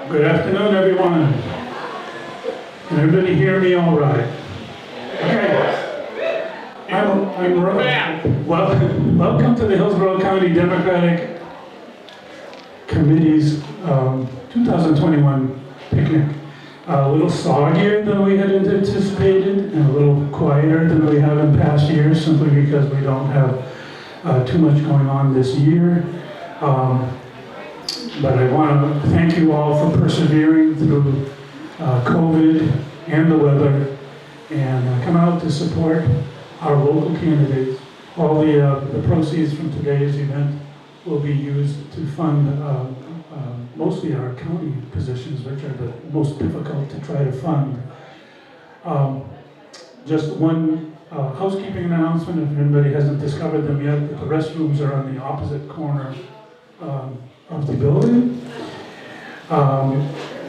Good afternoon, everyone. Can everybody hear me all right? Okay. Welcome to the Hillsborough County Democratic Committee's 2021 picnic. A little soggier than we had anticipated and a little quieter than we have in past years, simply because we don't have too much going on this year. But I want to thank you all for persevering through COVID and the weather and come out to support our local candidates. All the proceeds from today's event will be used to fund mostly our county positions, which are the most difficult to try to fund. Just one housekeeping announcement, if anybody hasn't discovered them yet, the restrooms are on the opposite corner of the building.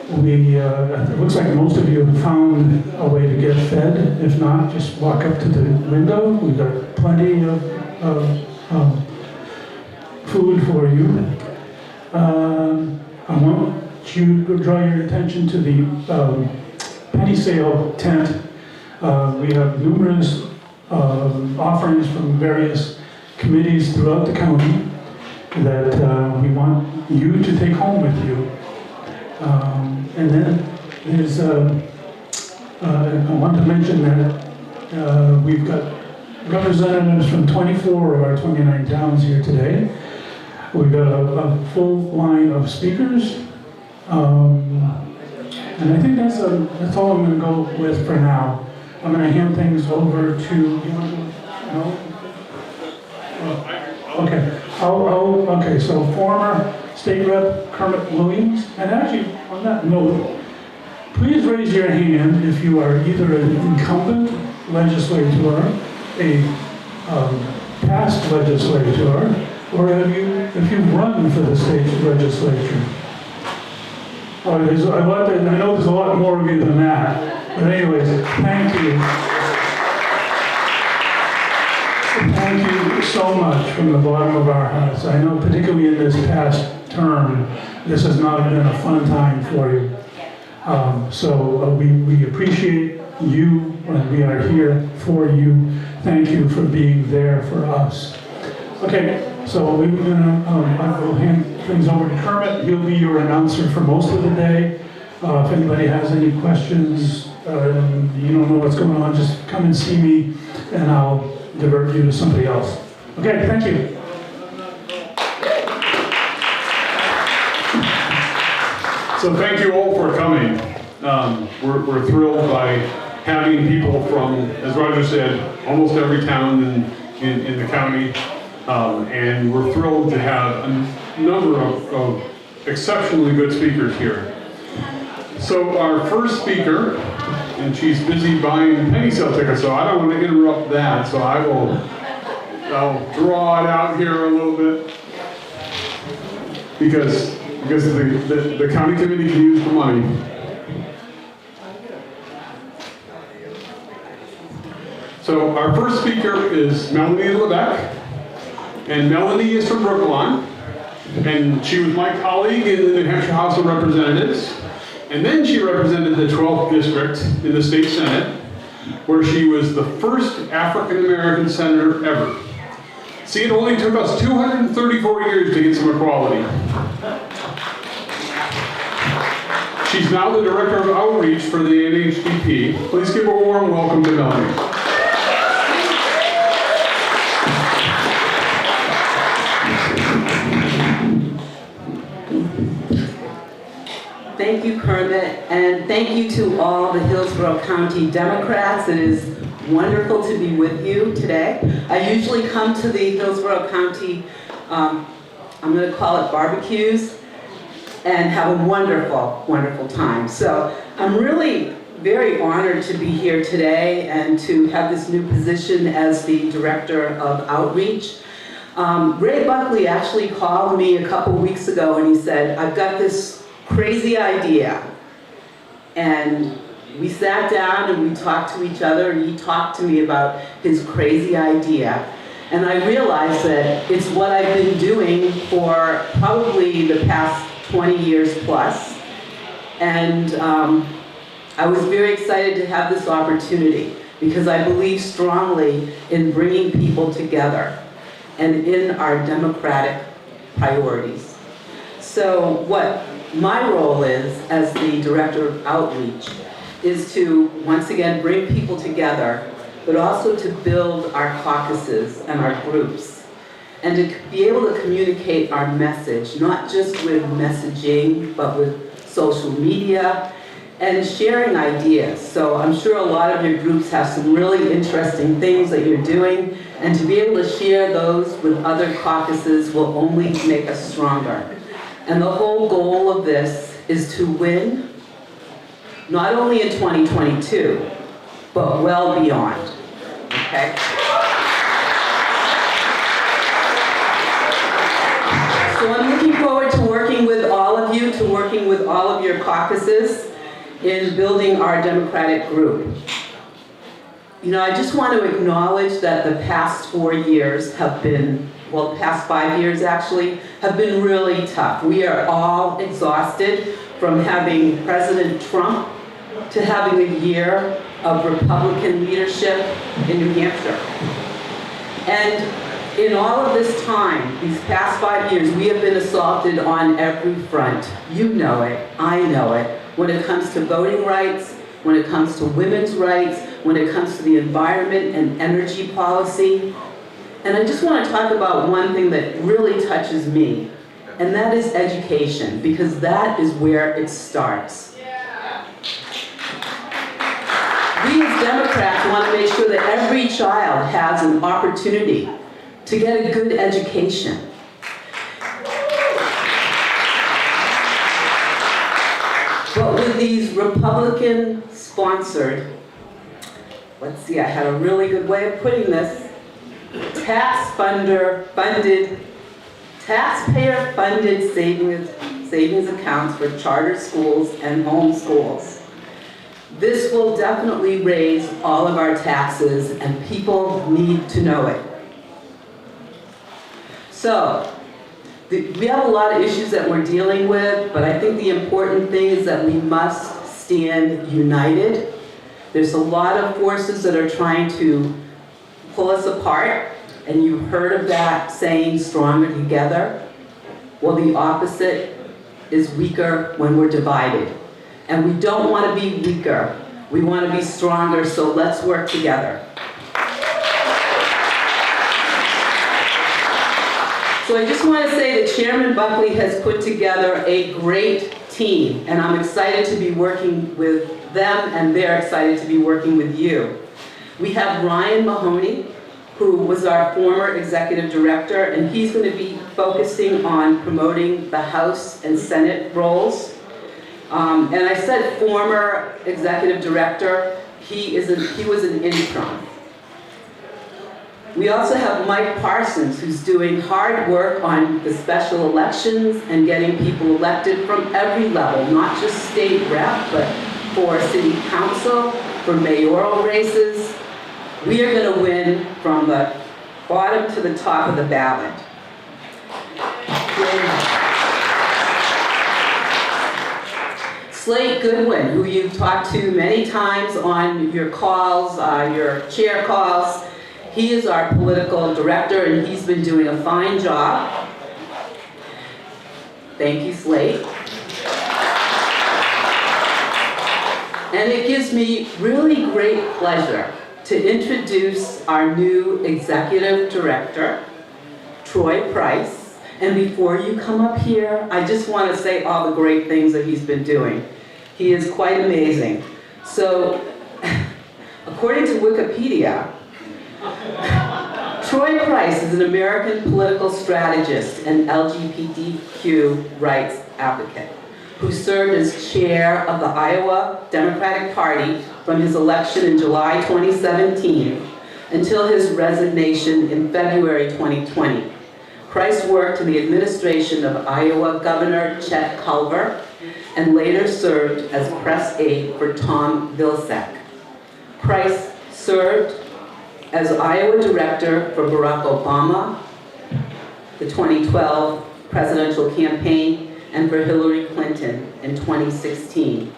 It looks like most of you have found a way to get fed. If not, just walk up to the window. We've got plenty of food for you. I want you to draw your attention to the penny sale tent. We have numerous offerings from various committees throughout the county that we want you to take home with you. And then there's, I want to mention that we've got representatives from 24 of our 29 towns here today. We've got a full line of speakers. And I think that's all I'm going to go with for now. I'm going to hand things over to, you want to, no? Okay. Okay, so former State Rep Kermit Williams, and actually on that note, please raise your hand if you are either an incumbent legislator, a past legislator, or if you've run for the state legislature. I know there's a lot more of you than that, but anyways, thank you. Thank you so much from the bottom of our hearts. I know particularly in this past term, this has not been a fun time for you. So we appreciate you and we are here for you. Thank you for being there for us. Okay, so I will hand things over to Kermit. He'll be your announcer for most of the day. If anybody has any questions, you don't know what's going on, just come and see me and I'll divert you to somebody else. Okay, thank you. So thank you all for coming. We're thrilled by having people from, as Roger said, almost every town in the county. And we're thrilled to have a number of exceptionally good speakers here. So our first speaker, and she's busy buying penny sale tickets, so I don't want to interrupt that, so I'll draw it out here a little bit because the county committee can use the money. So our first speaker is Melanie Levesque, and Melanie is from Brookline, and she was my colleague in the New Hampshire House of Representatives. And then she represented the 12th district in the state Senate, where she was the first African-American senator ever. See, it only took us 234 years to get some equality. She's now the Director of Outreach for the NHDP. Please give a warm welcome to Melanie. Thank you, Kermit, and thank you to all the Hillsborough County Democrats. It is wonderful to be with you today. I usually come to the Hillsborough County, I'm going to call it barbecues, and have a wonderful, wonderful time. So I'm really very honored to be here today and to have this new position as the Director of Outreach. Ray Buckley actually called me a couple weeks ago and he said, I've got this crazy idea. And we sat down and we talked to each other and he talked to me about his crazy idea. And I realized that it's what I've been doing for probably the past 20 years plus. And I was very excited to have this opportunity because I believe strongly in bringing people together and in our democratic priorities. So what my role is as the Director of Outreach is to, once again, bring people together, but also to build our caucuses and our groups, and to be able to communicate our message, not just with messaging, but with social media and sharing ideas. So I'm sure a lot of your groups have some really interesting things that you're doing, and to be able to share those with other caucuses will only make us stronger. And the whole goal of this is to win, not only in 2022, but well beyond, okay? So I'm looking forward to working with all of you, to working with all of your caucuses in building our Democratic group. You know, I just want to acknowledge that the past 4 years have been, well, the past 5 years actually, have been really tough. We are all exhausted from having President Trump to having a year of Republican leadership in New Hampshire. And in all of this time, these past 5 years, we have been assaulted on every front. You know it, I know it. When it comes to voting rights, when it comes to women's rights, when it comes to the environment and energy policy. And I just want to talk about one thing that really touches me, and that is education, because that is where it starts. We as Democrats want to make sure that every child has an opportunity to get a good education. But with these Republican-sponsored, let's see, I had a really good way of putting this, taxpayer-funded savings accounts for charter schools and home schools. This will definitely raise all of our taxes, and people need to know it. So, we have a lot of issues that we're dealing with, but I think the important thing is that we must stand united. There's a lot of forces that are trying to pull us apart, and you've heard of that saying, stronger together. Well, the opposite is weaker when we're divided. And we don't want to be weaker. We want to be stronger, so let's work together. So I just want to say that Chairman Buckley has put together a great team, and I'm excited to be working with them, and they're excited to be working with you. We have Ryan Mahoney, who was our former executive director, and he's going to be focusing on promoting the House and Senate roles. And I said former executive director, he was an interim. We also have Mike Parsons, who's doing hard work on the special elections and getting people elected from every level, not just state rep, but for city council, for mayoral races. We are going to win from the bottom to the top of the ballot. Slate Goodwin, who you've talked to many times on your calls, your chair calls, he is our political director, and he's been doing a fine job. Thank you, Slate. And it gives me really great pleasure to introduce our new executive director, Troy Price. And before you come up here, I just want to say all the great things that he's been doing. He is quite amazing. So, according to Wikipedia, Troy Price is an American political strategist and LGBTQ rights advocate who served as chair of the Iowa Democratic Party from his election in July 2017 until his resignation in February 2020. Price worked in the administration of Iowa Governor Chet Culver and later served as press aide for Tom Vilsack. Price served as Iowa director for Barack Obama, the 2012 presidential campaign, and for Hillary Clinton in 2016.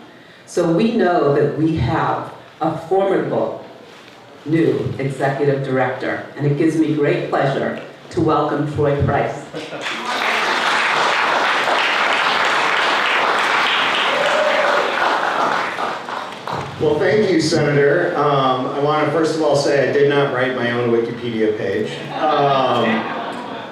So we know that we have a formidable new executive director, and it gives me great pleasure to welcome Troy Price. Well, thank you, Senator. I want to first of all say I did not write my own Wikipedia page.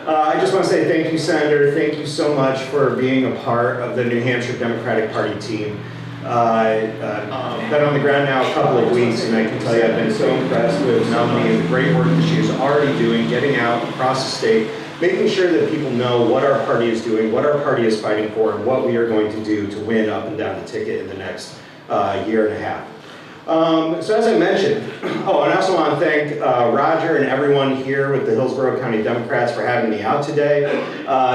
I just want to say thank you, Senator. Thank you so much for being a part of the New Hampshire Democratic Party team. I've been on the ground now a couple of weeks, and I can tell you I've been so impressed with Melanie and the great work that she is already doing, getting out across the state, making sure that people know what our party is doing, what our party is fighting for, and what we are going to do to win up and down the ticket in the next year and a half. So as I mentioned, and I also want to thank Roger and everyone here with the Hillsborough County Democrats for having me out today.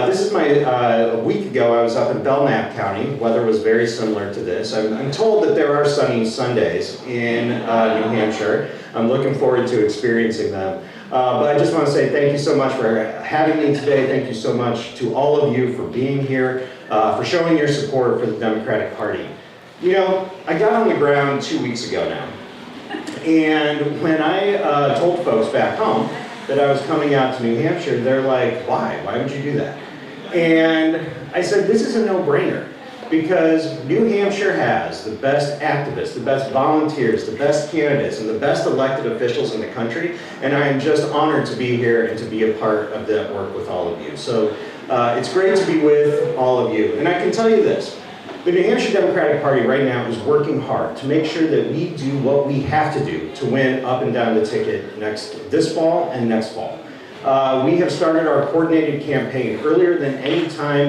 This is a week ago I was up in Belknap County. Weather was very similar to this. I'm told that there are sunny Sundays in New Hampshire. I'm looking forward to experiencing them. But I just want to say thank you so much for having me today. Thank you so much to all of you for being here, for showing your support for the Democratic Party. You know, I got on the ground 2 weeks ago now, and when I told folks back home that I was coming out to New Hampshire, they're like, why? Why would you do that? And I said, this is a no-brainer, because New Hampshire has the best activists, the best volunteers, the best candidates, and the best elected officials in the country, and I am just honored to be here and to be a part of that work with all of you. So it's great to be with all of you, and I can tell you this. The New Hampshire Democratic Party right now is working hard to make sure that we do what we have to do to win up and down the ticket this fall and next fall. We have started our coordinated campaign earlier than any time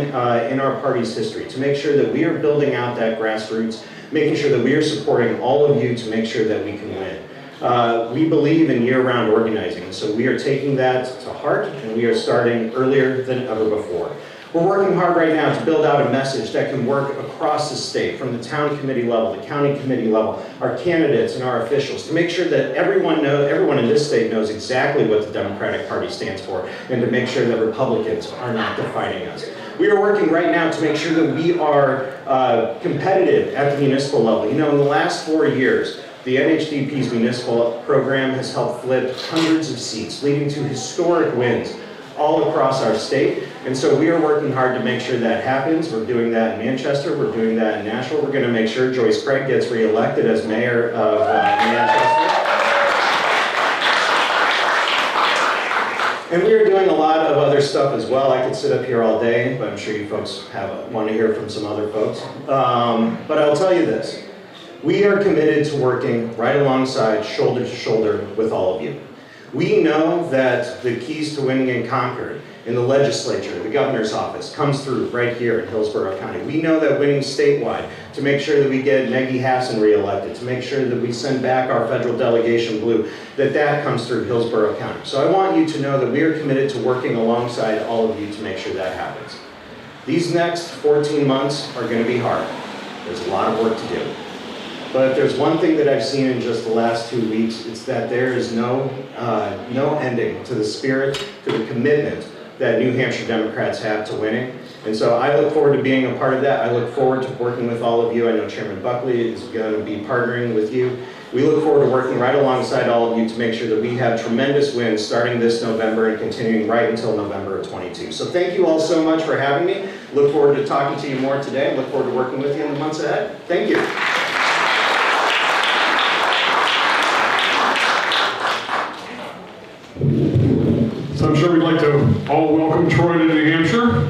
in our party's history to make sure that we are building out that grassroots, making sure that we are supporting all of you to make sure that we can win. We believe in year-round organizing, so we are taking that to heart, and we are starting earlier than ever before. We're working hard right now to build out a message that can work across the state, from the town committee level, the county committee level, our candidates and our officials, to make sure that everyone in this state knows exactly what the Democratic Party stands for, and to make sure that Republicans are not defining us. We are working right now to make sure that we are competitive at the municipal level. You know, in the last 4 years, the NHDP's municipal program has helped flip hundreds of seats, leading to historic wins all across our state. And so we are working hard to make sure that happens. We're doing that in Manchester. We're doing that in Nashville. We're going to make sure Joyce Craig gets reelected as mayor of Manchester. And we are doing a lot of other stuff as well. I could sit up here all day, but I'm sure you folks want to hear from some other folks. But I'll tell you this. We are committed to working right alongside, shoulder to shoulder with all of you. We know that the keys to winning in Concord, in the legislature, the governor's office, comes through right here in Hillsborough County. We know that winning statewide, to make sure that we get Maggie Hassan reelected, to make sure that we send back our federal delegation blue, that comes through Hillsborough County. So I want you to know that we are committed to working alongside all of you to make sure that happens. These next 14 months are going to be hard. There's a lot of work to do. But if there's one thing that I've seen in just the last 2 weeks, it's that there is no ending to the spirit, to the commitment that New Hampshire Democrats have to winning. And so I look forward to being a part of that. I look forward to working with all of you. I know Chairman Buckley is going to be partnering with you. We look forward to working right alongside all of you to make sure that we have tremendous wins starting this November and continuing right until November of 22. So thank you all so much for having me. Look forward to talking to you more today. Look forward to working with you in the months ahead. Thank you. So I'm sure we'd like to all welcome Troy to New Hampshire.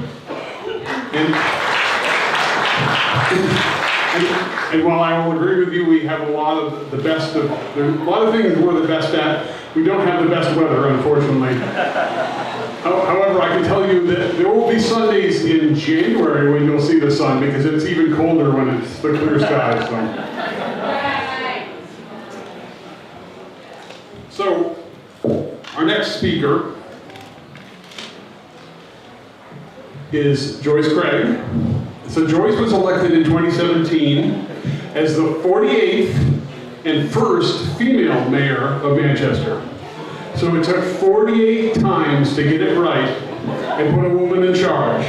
And while I will agree with you, we have a lot of the best of, there's a lot of things we're the best at. We don't have the best weather, unfortunately. However, I can tell you that there will be Sundays in January when you'll see the sun, because it's even colder when it's the clear skies. So our next speaker is Joyce Craig. So Joyce was elected in 2017 as the 48th and first female mayor of Manchester. So it took 48 times to get it right and put a woman in charge.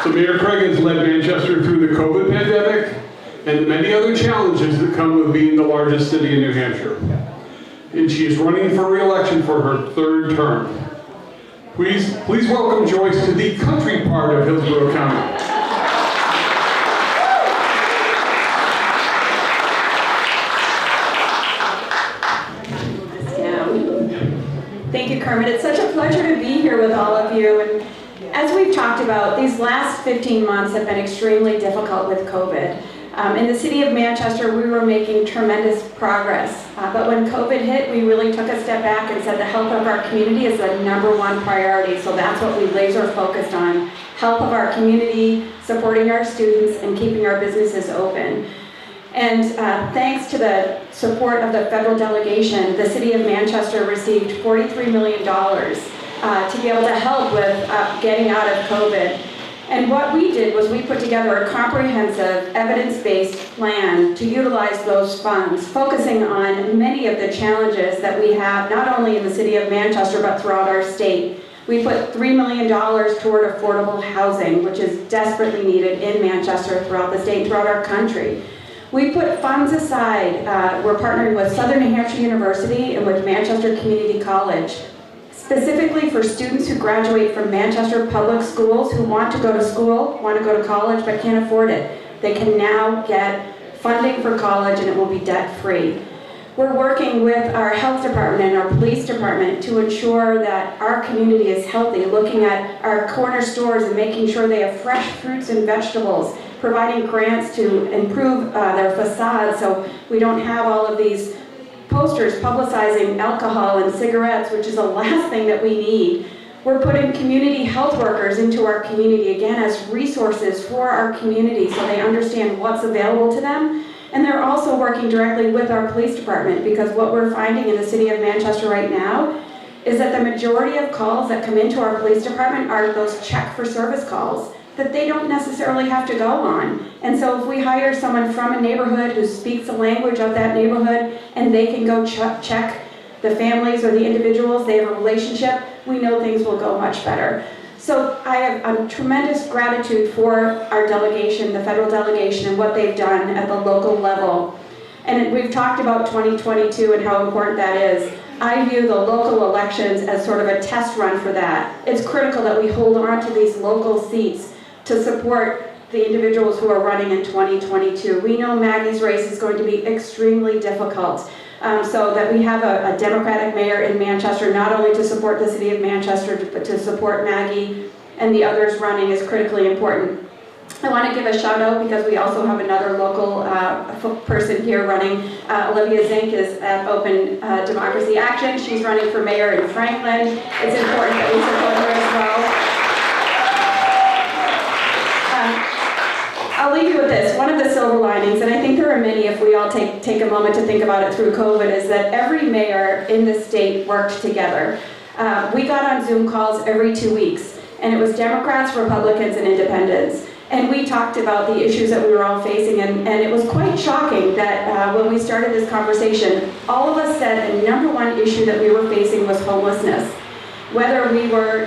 So Mayor Craig has led Manchester through the COVID pandemic and the many other challenges that come with being the largest city in New Hampshire. And she is running for re-election for her third term. Please welcome Joyce to the country part of Hillsborough County. Thank you, Kermit. It's such a pleasure to be here with all of you. And as we've talked about, these last 15 months have been extremely difficult with COVID. In the city of Manchester, we were making tremendous progress. But when COVID hit, we really took a step back and said the health of our community is the #1 priority. So that's what we laser focused on. Health of our community, supporting our students, and keeping our businesses open. And thanks to the support of the federal delegation, the city of Manchester received $43 million to be able to help with getting out of COVID. And what we did was we put together a comprehensive, evidence-based plan to utilize those funds, focusing on many of the challenges that we have, not only in the city of Manchester, but throughout our state. We put $3 million toward affordable housing, which is desperately needed in Manchester, throughout the state, throughout our country. We put funds aside. We're partnering with Southern New Hampshire University and with Manchester Community College, specifically for students who graduate from Manchester public schools who want to go to school, want to go to college, but can't afford it. They can now get funding for college and it will be debt-free. We're working with our health department and our police department to ensure that our community is healthy, looking at our corner stores and making sure they have fresh fruits and vegetables, providing grants to improve their facades so we don't have all of these posters publicizing alcohol and cigarettes, which is the last thing that we need. We're putting community health workers into our community, again, as resources for our community so they understand what's available to them. And they're also working directly with our police department, because what we're finding in the city of Manchester right now is that the majority of calls that come into our police department are those check for service calls that they don't necessarily have to go on. And so if we hire someone from a neighborhood who speaks the language of that neighborhood and they can go check the families or the individuals, they have a relationship, we know things will go much better. So I have tremendous gratitude for our delegation, the federal delegation, and what they've done at the local level. And we've talked about 2022 and how important that is. I view the local elections as sort of a test run for that. It's critical that we hold on to these local seats to support the individuals who are running in 2022. We know Maggie's race is going to be extremely difficult. So that we have a Democratic mayor in Manchester, not only to support the city of Manchester, but to support Maggie and the others running is critically important. I want to give a shout out because we also have another local person here running. Olivia Zink is at Open Democracy Action. She's running for mayor in Franklin. It's important that we support her as well. I'll leave you with this. One of the silver linings, and I think there are many if we all take a moment to think about it through COVID, is that every mayor in the state worked together. We got on Zoom calls every 2 weeks, and it was Democrats, Republicans, and Independents. And we talked about the issues that we were all facing, and it was quite shocking that when we started this conversation, all of us said the #1 issue that we were facing was homelessness. Whether we were,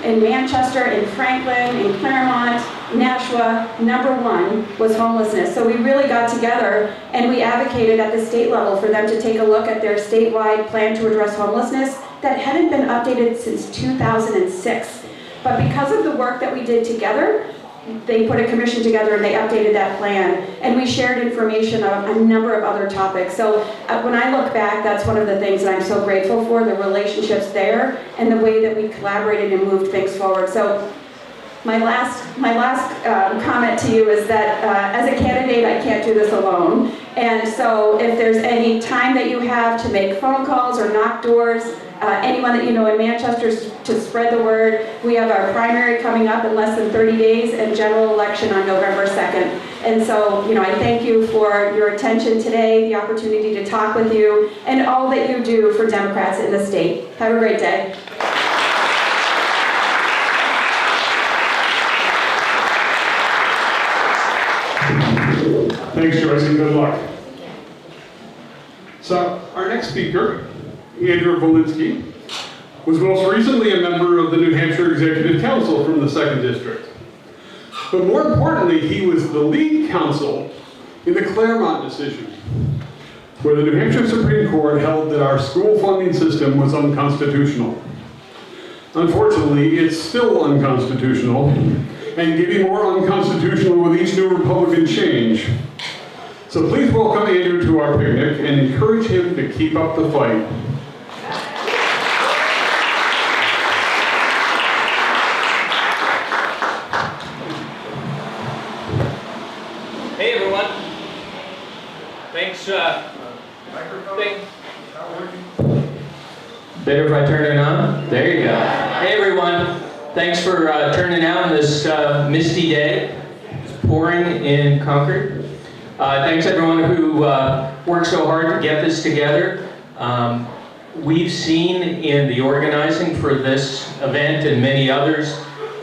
in Manchester, in Franklin, in Claremont, Nashua, #1 was homelessness. So we really got together and we advocated at the state level for them to take a look at their statewide plan to address homelessness that hadn't been updated since 2006. But because of the work that we did together, they put a commission together and they updated that plan, and we shared information on a number of other topics. So when I look back, that's one of the things that I'm so grateful for, the relationships there and the way that we collaborated and moved things forward. So my last comment to you is that as a candidate, I can't do this alone. And so if there's any time that you have to make phone calls or knock doors, anyone that you know in Manchester to spread the word. We have our primary coming up in less than 30 days and general election on November 2nd. And so, I thank you for your attention today, the opportunity to talk with you, and all that you do for Democrats in the state. Have a great day. Thanks, Joyce, and good luck. So our next speaker, Andrew Bolinsky, Was most recently a member of the New Hampshire Executive Council from the 2nd District. But more importantly, he was the lead counsel in the Claremont decision, where the New Hampshire Supreme Court held that our school funding system was unconstitutional. Unfortunately, it's still unconstitutional, and getting more unconstitutional with each new Republican change. So please welcome Andrew to our picnic and encourage him to keep up the fight. Hey everyone. Thanks. Better if I turn it on? There you go. Hey everyone. Thanks for turning out on this misty day. It's pouring in Concord. Thanks everyone who worked so hard to get this together. We've seen in the organizing for this event and many others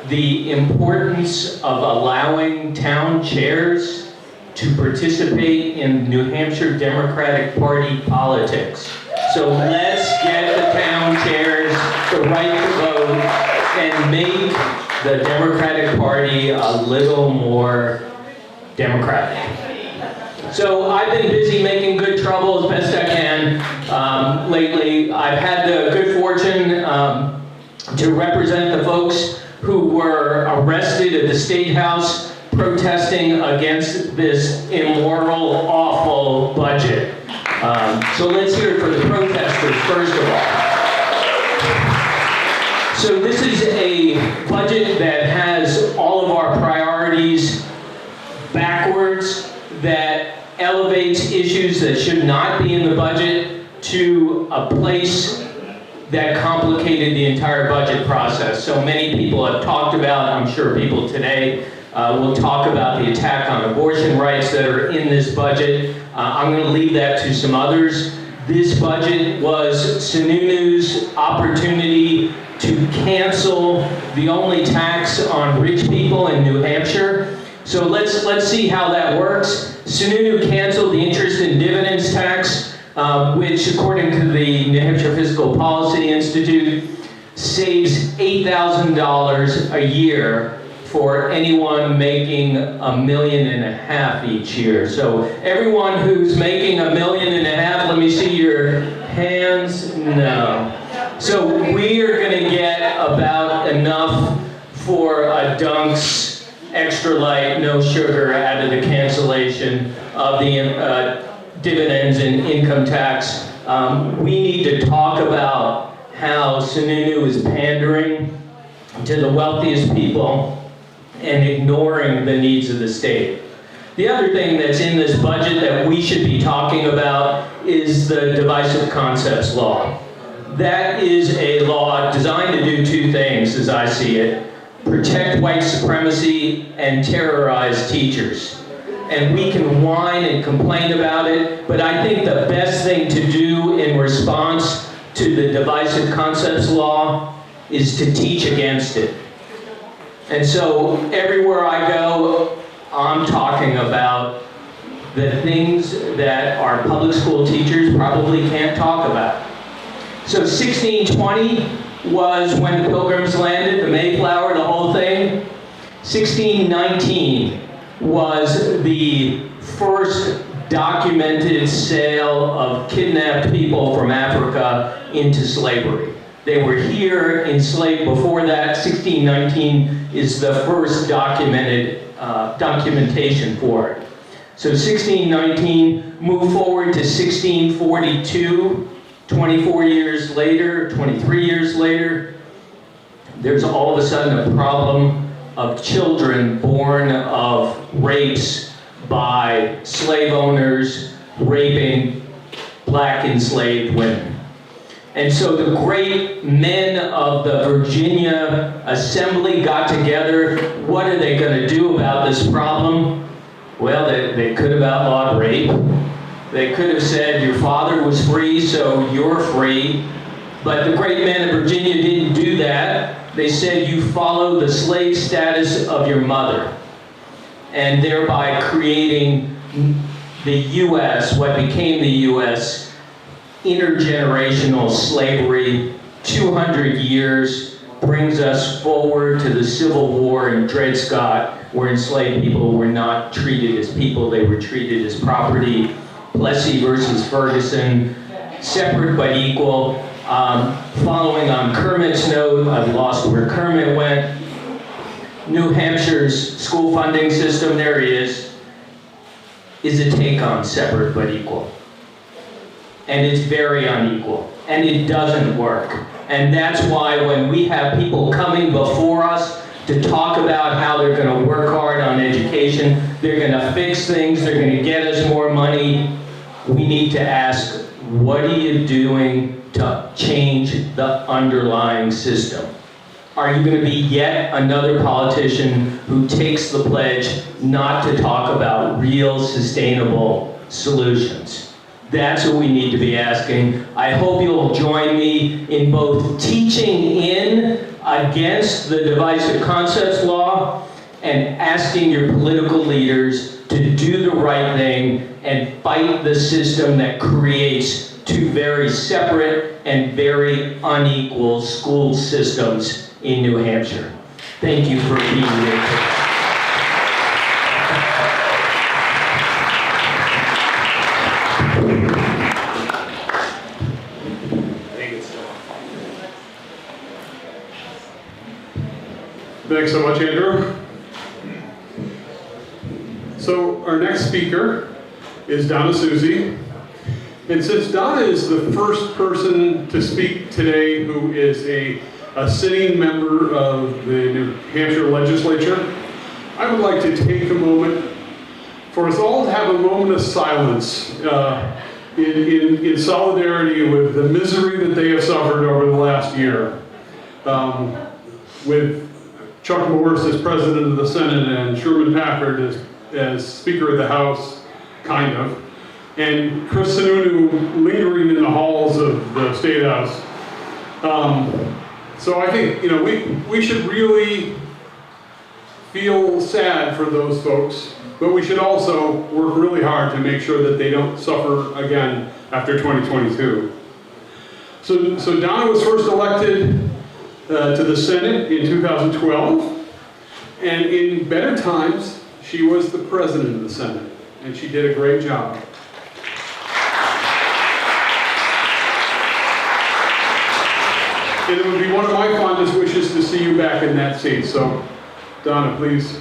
the importance of allowing town chairs to participate in New Hampshire Democratic Party politics. So let's get the town chairs the right to vote and make the Democratic Party a little more democratic. So I've been busy making good trouble as best I can lately. I've had the good fortune to represent the folks who were arrested at the State House protesting against this immoral, awful budget. So let's hear it for the protesters first of all. So this is a budget that has all of our priorities backwards, that elevates issues that should not be in the budget to a place that complicated the entire budget process. So many people have talked about, I'm sure people today will talk about the attack on abortion rights that are in this budget. I'm going to leave that to some others. This budget was Sununu's opportunity to cancel the only tax on rich people in New Hampshire. So let's see how that works. Sununu canceled the interest and dividends tax, which according to the New Hampshire Fiscal Policy Institute saves $8,000 a year for anyone making $1.5 million each year. So everyone who's making $1.5 million, let me see your hands. No. So we are going to get about enough for a Dunk's extra light, no sugar out of the cancellation of the dividends and income tax. We need to talk about how Sununu is pandering to the wealthiest people and ignoring the needs of the state. The other thing that's in this budget that we should be talking about is the Divisive Concepts Law. That is a law designed to do two things, as I see it: protect white supremacy and terrorize teachers. And we can whine and complain about it, but I think the best thing to do in response to the Divisive Concepts Law is to teach against it. And so everywhere I go, I'm talking about the things that our public school teachers probably can't talk about. So 1620 was when the Pilgrims landed, the Mayflower, the whole thing. 1619 was the first documented sale of kidnapped people from Africa into slavery. They were here enslaved before that. 1619 is the first documentation for it. So 1619, move forward to 1642, 24 years later, 23 years later, there's all of a sudden a problem of children born of rapes by slave owners raping black enslaved women. And so the great men of the Virginia Assembly got together. What are they going to do about this problem? Well, they could have outlawed rape. They could have said your father was free, so you're free. But the great men of Virginia didn't do that. They said you follow the slave status of your mother, and thereby creating the U.S., what became the U.S., intergenerational slavery 200 years brings us forward to the Civil War in Dred Scott, where enslaved people were not treated as people, they were treated as property. Plessy versus Ferguson, separate but equal. Following on Kermit's note, I've lost where Kermit went. New Hampshire's school funding system, there he is a take on separate but equal. And it's very unequal, and it doesn't work. And that's why when we have people coming before us to talk about how they're going to work hard on education, they're going to fix things, they're going to get us more money, we need to ask, what are you doing to change the underlying system? Are you going to be yet another politician who takes the pledge not to talk about real sustainable solutions? That's what we need to be asking. I hope you'll join me in both teaching in against the Divisive Concepts Law and asking your political leaders to do the right thing and fight the system that creates two very separate and very unequal school systems in New Hampshire. Thank you for being here. Thanks so much, Andrew. So our next speaker is Donna Susie. And since Donna is the first person to speak today who is a sitting member of the New Hampshire legislature, I would like to take a moment for us all to have a moment of silence in solidarity with the misery that they have suffered over the last year. With Chuck Morris as president of the Senate and Sherman Packard as Speaker of the House, kind of, and Chris Sununu lingering in the halls of the State House. So I think, we should really feel sad for those folks, but we should also work really hard to make sure that they don't suffer again after 2022. So Donna was first elected to the Senate in 2012, and in better times, she was the president of the Senate, and she did a great job. And it would be one of my fondest wishes to see you back in that seat. So, Donna, please.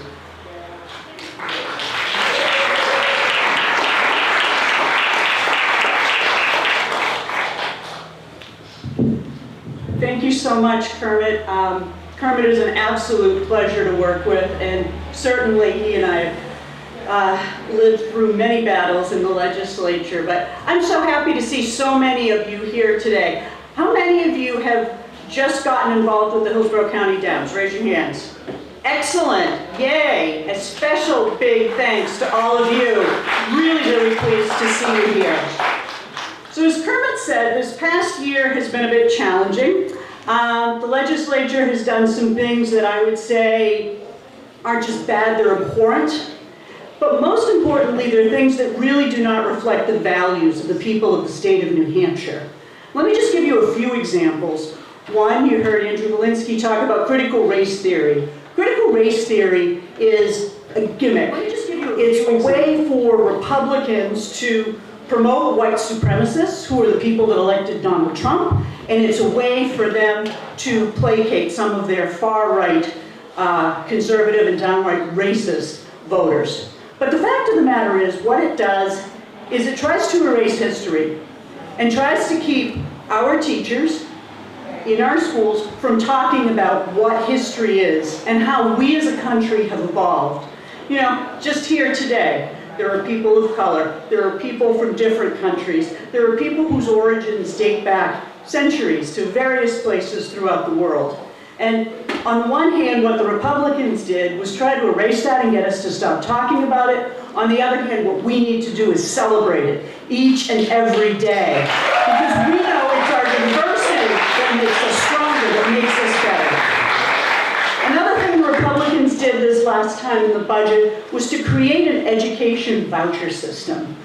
Thank you so much, Kermit. Kermit is an absolute pleasure to work with, and certainly he and I have lived through many battles in the legislature, but I'm so happy to see so many of you here today. How many of you have just gotten involved with the Hillsborough County Dems? Raise your hands. Excellent, yay. A special big thanks to all of you. Really, really pleased to see you here. So as Kermit said, this past year has been a bit challenging. The legislature has done some things that I would say aren't just bad, they're abhorrent. But most importantly, they're things that really do not reflect the values of the people of the state of New Hampshire. Let me just give you a few examples. One, you heard Andrew Bolinsky talk about critical race theory. Critical race theory is a gimmick. It's a way for Republicans to promote white supremacists, who are the people that elected Donald Trump, and it's a way for them to placate some of their far-right, conservative and downright racist voters. But the fact of the matter is, what it does is it tries to erase history and tries to keep our teachers in our schools from talking about what history is and how we as a country have evolved. Just here today, there are people of color, there are people from different countries, there are people whose origins date back centuries to various places throughout the world. And on the one hand, what the Republicans did was try to erase that and get us to stop talking about it. On the other hand, what we need to do is celebrate it each and every day. Because we know it's our diversity that makes us stronger, that makes us better. Another thing the Republicans did this last time in the budget was to create an education voucher system.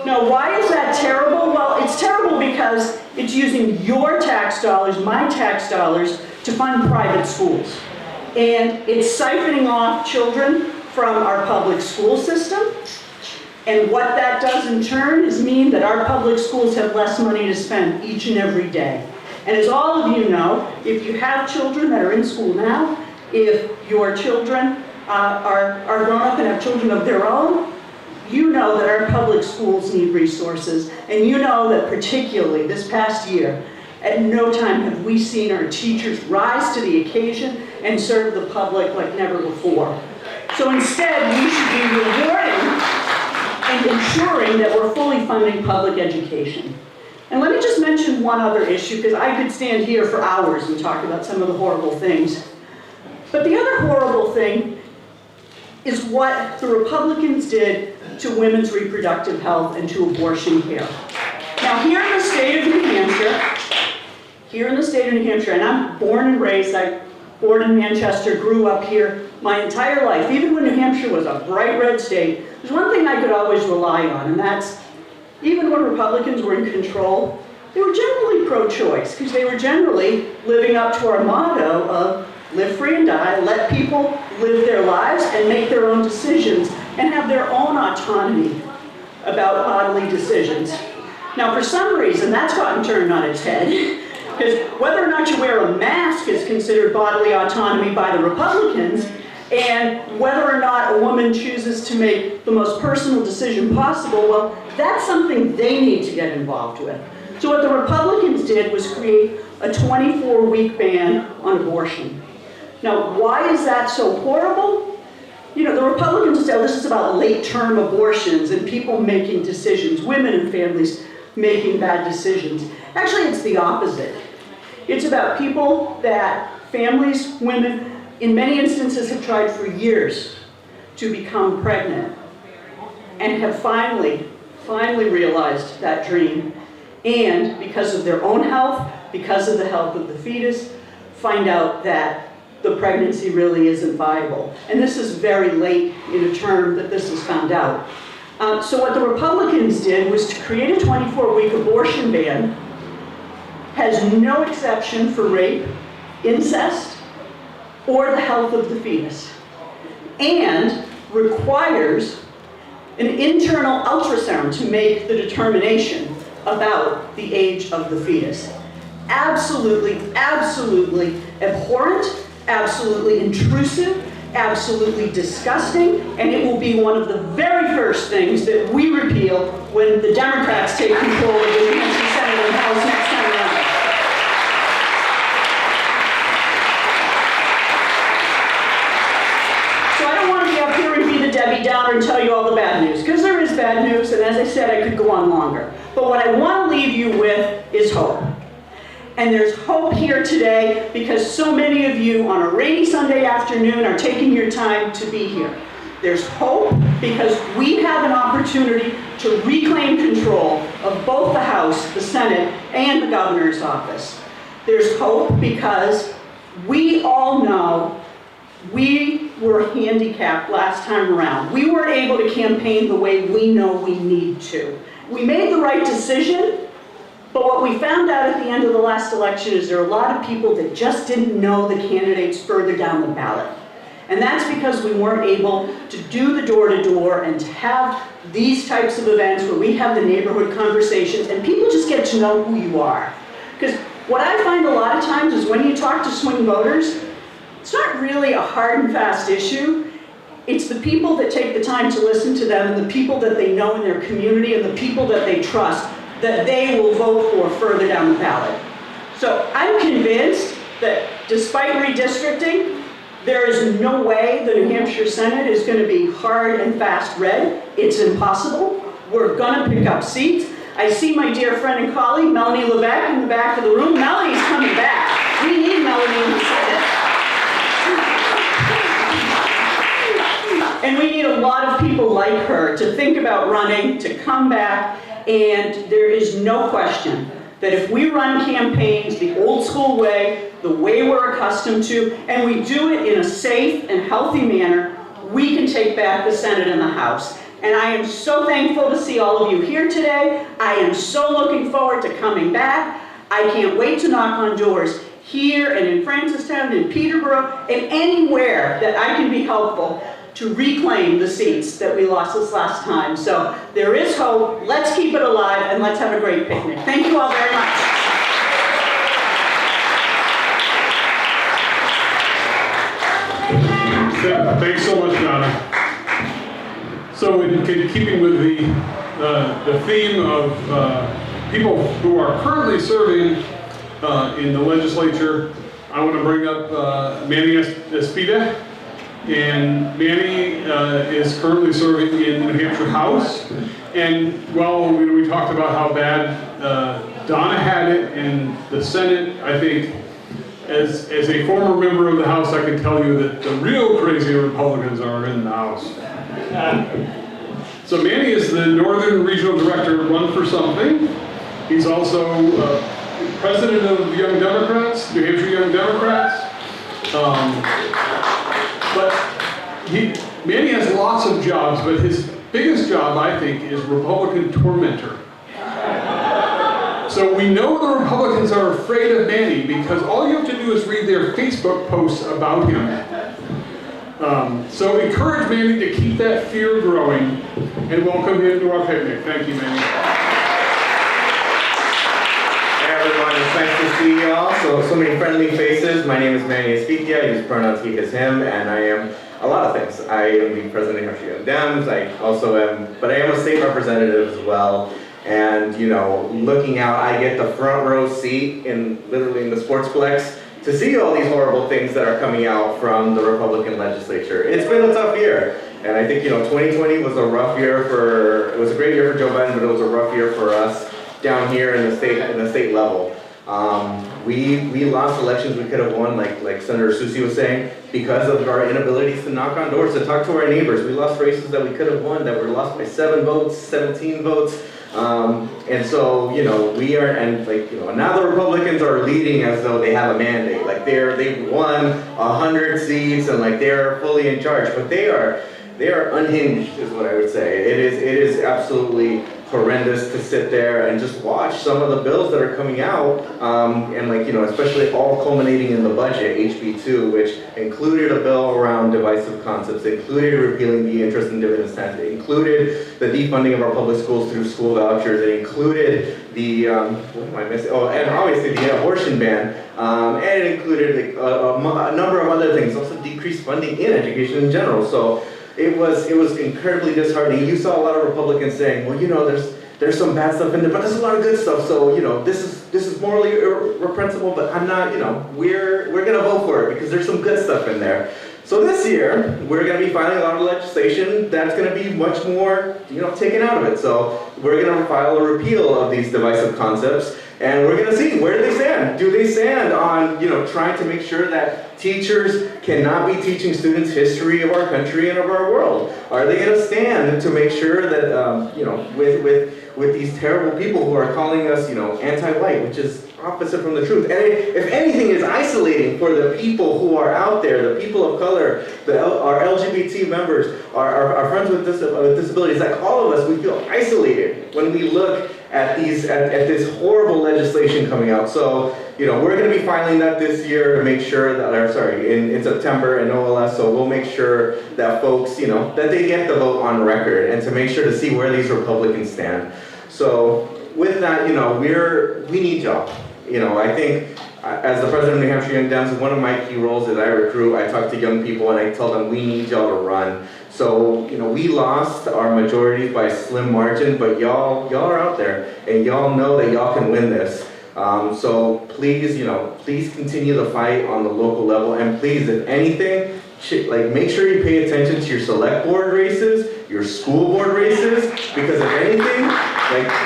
Now, why is that terrible? Well, it's terrible because it's using your tax dollars, my tax dollars, to fund private schools. And it's siphoning off children from our public school system. And what that does in turn is mean that our public schools have less money to spend each and every day. And as all of you know, if you have children that are in school now, if your children are grown up and have children of their own, you know that our public schools need resources. And you know that particularly this past year, at no time have we seen our teachers rise to the occasion and serve the public like never before. So instead, we should be rewarding and ensuring that we're fully funding public education. And let me just mention one other issue, because I could stand here for hours and talk about some of the horrible things. But the other horrible thing is what the Republicans did to women's reproductive health and to abortion care. Now, here in the state of New Hampshire, and I'm born and raised, I born in Manchester, grew up here my entire life. Even when New Hampshire was a bright red state, there's one thing I could always rely on, and that's even when Republicans were in control, they were generally pro-choice, because they were generally living up to our motto of live free and die, let people live their lives and make their own decisions and have their own autonomy about bodily decisions. Now, for some reason, that's gotten turned on its head, because whether or not you wear a mask is considered bodily autonomy by the Republicans, and whether or not a woman chooses to make the most personal decision possible, well, that's something they need to get involved with. So what the Republicans did was create a 24-week ban on abortion. Now, why is that so horrible? You know, the Republicans say, oh, this is about late-term abortions and people making decisions, women and families making bad decisions. Actually, it's the opposite. It's about people that families, women, in many instances have tried for years to become pregnant and have finally realized that dream, and because of their own health, because of the health of the fetus, find out that the pregnancy really isn't viable. And this is very late in a term that this is found out. So what the Republicans did was to create a 24-week abortion ban, has no exception for rape, incest, or the health of the fetus, and requires an internal ultrasound to make the determination about the age of the fetus. Absolutely, absolutely abhorrent, absolutely intrusive, absolutely disgusting, and it will be one of the very first things that we repeal when the Democrats take control of the New Hampshire Senate and House next time around. So I don't want to be up here and be the Debbie Downer and tell you all the bad news, because there is bad news, and as I said, I could go on longer. But what I want to leave you with is hope. And there's hope here today because so many of you on a rainy Sunday afternoon are taking your time to be here. There's hope because we have an opportunity to reclaim control of both the House, the Senate, and the governor's office. There's hope because we all know we were handicapped last time around. We weren't able to campaign the way we know we need to. We made the right decision, but what we found out at the end of the last election is there are a lot of people that just didn't know the candidates further down the ballot. And that's because we weren't able to do the door-to-door and to have these types of events where we have the neighborhood conversations and people just get to know who you are. Because what I find a lot of times is when you talk to swing voters, it's not really a hard and fast issue. It's the people that take the time to listen to them and the people that they know in their community and the people that they trust that they will vote for further down the ballot. So I'm convinced that despite redistricting, there is no way the New Hampshire Senate is going to be hard and fast red. It's impossible. We're going to pick up seats. I see my dear friend and colleague, Melanie Levesque, in the back of the room. Melanie's coming back. We need Melanie in the Senate. And we need a lot of people like her to think about running, to come back. And there is no question that if we run campaigns the old school way, the way we're accustomed to, and we do it in a safe and healthy manner, we can take back the Senate and the House. And I am so thankful to see all of you here today. I am so looking forward to coming back. I can't wait to knock on doors here and in Francistown, in Peterborough, and anywhere that I can be helpful to reclaim the seats that we lost this last time. So there is hope. Let's keep it alive and let's have a great picnic. Thank you all very much. Thanks so much, Donna. So in keeping with the theme of people who are currently serving in the legislature, I want to bring up Manny Espida. And Manny is currently serving in New Hampshire House. And well, we talked about how bad Donna had it in the Senate. I think as a former member of the House, I can tell you that the real crazy Republicans are in the House. So Manny is the Northern Regional Director, Run for Something. He's also president of Young Democrats, New Hampshire Young Democrats. But Manny has lots of jobs, but his biggest job, I think, is Republican tormentor. So we know the Republicans are afraid of Manny because all you have to do is read their Facebook posts about him. So encourage Manny to keep that fear growing and welcome him to our picnic. Thank you, Manny. Hey everyone, it's nice to see you all. So many friendly faces. My name is Manny Espida. I use pronouns he, his, him, and I am a lot of things. I am the president of Hampshire Young Dems. I also am, but I am a state representative as well. And you know, looking out, I get the front row seat literally in the Sportsplex to see all these horrible things that are coming out from the Republican legislature. It's been a tough year. And I think, 2020 was a rough year it was a great year for Joe Biden, but it was a rough year for us down here in the state level. We lost elections we could have won, like Senator Susi was saying, because of our inabilities to knock on doors, to talk to our neighbors. We lost races that we could have won that were lost by 7 votes, 17 votes. And so, we are, and now the Republicans are leading as though they have a mandate. Like they've won 100 seats and they're fully in charge, but they are unhinged is what I would say. It is absolutely horrendous to sit there and just watch some of the bills that are coming out, and especially all culminating in the budget, HB2, which included a bill around divisive concepts, included repealing the interest and dividends tax, it included the defunding of our public schools through school vouchers, it included the, what am I missing? Oh, and obviously the abortion ban, and it included a number of other things, also decreased funding in education in general. So it was incredibly disheartening. You saw a lot of Republicans saying, well, there's some bad stuff in there, but there's a lot of good stuff. So, this is morally reprehensible, but I'm not, we're gonna vote for it because there's some good stuff in there. So this year, we're gonna be filing a lot of legislation that's gonna be much more, taken out of it. So we're gonna file a repeal of these divisive concepts, and we're gonna see, where do they stand? Do they stand on, trying to make sure that teachers cannot be teaching students history of our country and of our world? Are they gonna stand to make sure that, with these terrible people who are calling us, anti-white, which is opposite from the truth. And if anything is isolating for the people who are out there, the people of color, our LGBT members, our friends with disabilities, like all of us, we feel isolated when we look at this horrible legislation coming out. So, we're going to be filing that this year to make sure that, in September in OLS, so we'll make sure that folks, that they get the vote on record and to make sure to see where these Republicans stand. So with that, we need y'all. I think as the president of New Hampshire Young Dems, one of my key roles is I recruit, I talk to young people and I tell them we need y'all to run. So, we lost our majorities by a slim margin, but y'all are out there and y'all know that y'all can win this. So please, please continue the fight on the local level, and please, if anything, make sure you pay attention to your select board races, your school board races, because if anything,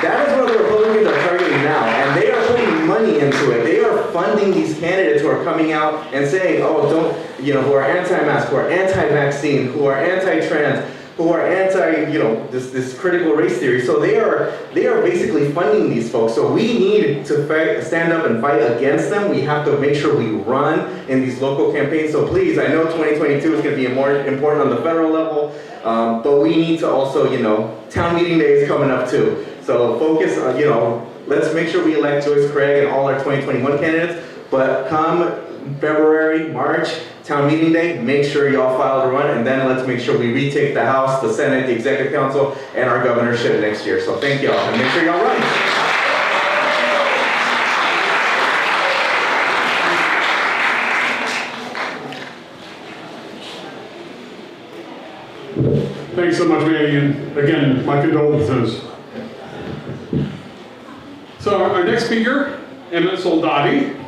that is what the Republicans are targeting now, and they are putting money into it. They are funding these candidates who are coming out and saying, who are anti-mask, who are anti-vaccine, who are anti-trans. who are anti, this critical race theory. So they are basically funding these folks. So we need to stand up and fight against them. We have to make sure we run in these local campaigns. So please, I know 2022 is going to be more important on the federal level, but we need to also, town meeting day is coming up too. So focus on, let's make sure we elect Joyce Craig and all our 2021 candidates. But come February, March, town meeting day, make sure y'all file to run, and then let's make sure we retake the House, the Senate, the Executive Council, and our governorship next year. So thank y'all, and make sure y'all run. Thanks so much, Manny, and again, my condolences. So our next speaker, Emmett Soldati,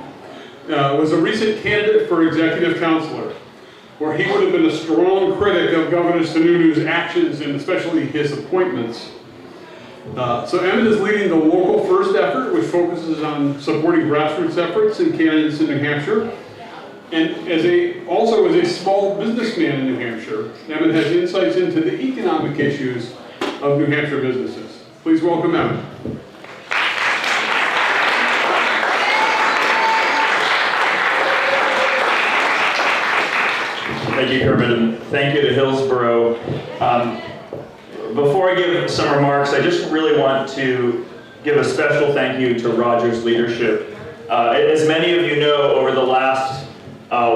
was a recent candidate for executive counselor, where he would have been a strong critic of Governor Sununu's actions and especially his appointments. So Emmett is leading the Local First effort, which focuses on supporting grassroots efforts and candidates in New Hampshire. And also as a small businessman in New Hampshire, Emmett has insights into the economic issues of New Hampshire businesses. Please welcome Emmett. Thank you, Kermit, and thank you to Hillsborough. Before I give some remarks, I just really want to give a special thank you to Roger's leadership. As many of you know, over the last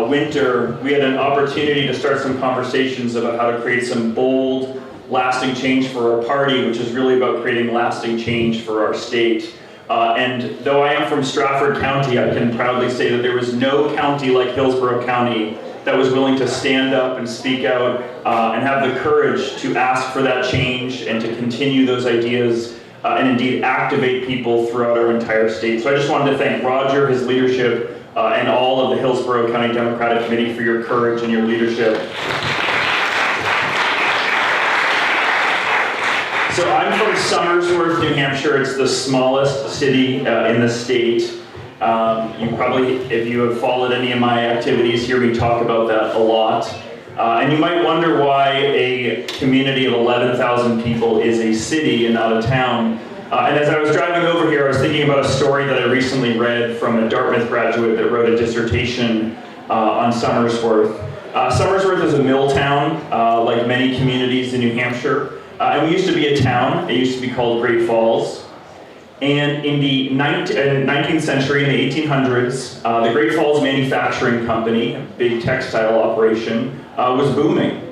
winter, we had an opportunity to start some conversations about how to create some bold, lasting change for our party, which is really about creating lasting change for our state. And though I am from Stratford County, I can proudly say that there was no county like Hillsborough County that was willing to stand up and speak out and have the courage to ask for that change and to continue those ideas and indeed activate people throughout our entire state. So I just wanted to thank Roger, his leadership, and all of the Hillsborough County Democratic Committee for your courage and your leadership. So I'm from Somersworth, New Hampshire. It's the smallest city in the state. You probably, if you have followed any of my activities, hear me talk about that a lot. And you might wonder why a community of 11,000 people is a city and not a town. And as I was driving over here, I was thinking about a story that I recently read from a Dartmouth graduate that wrote a dissertation on Somersworth. Somersworth is a mill town, like many communities in New Hampshire. And we used to be a town. It used to be called Great Falls. And in the 19th century, in the 1800s, the Great Falls Manufacturing Company, a big textile operation, was booming.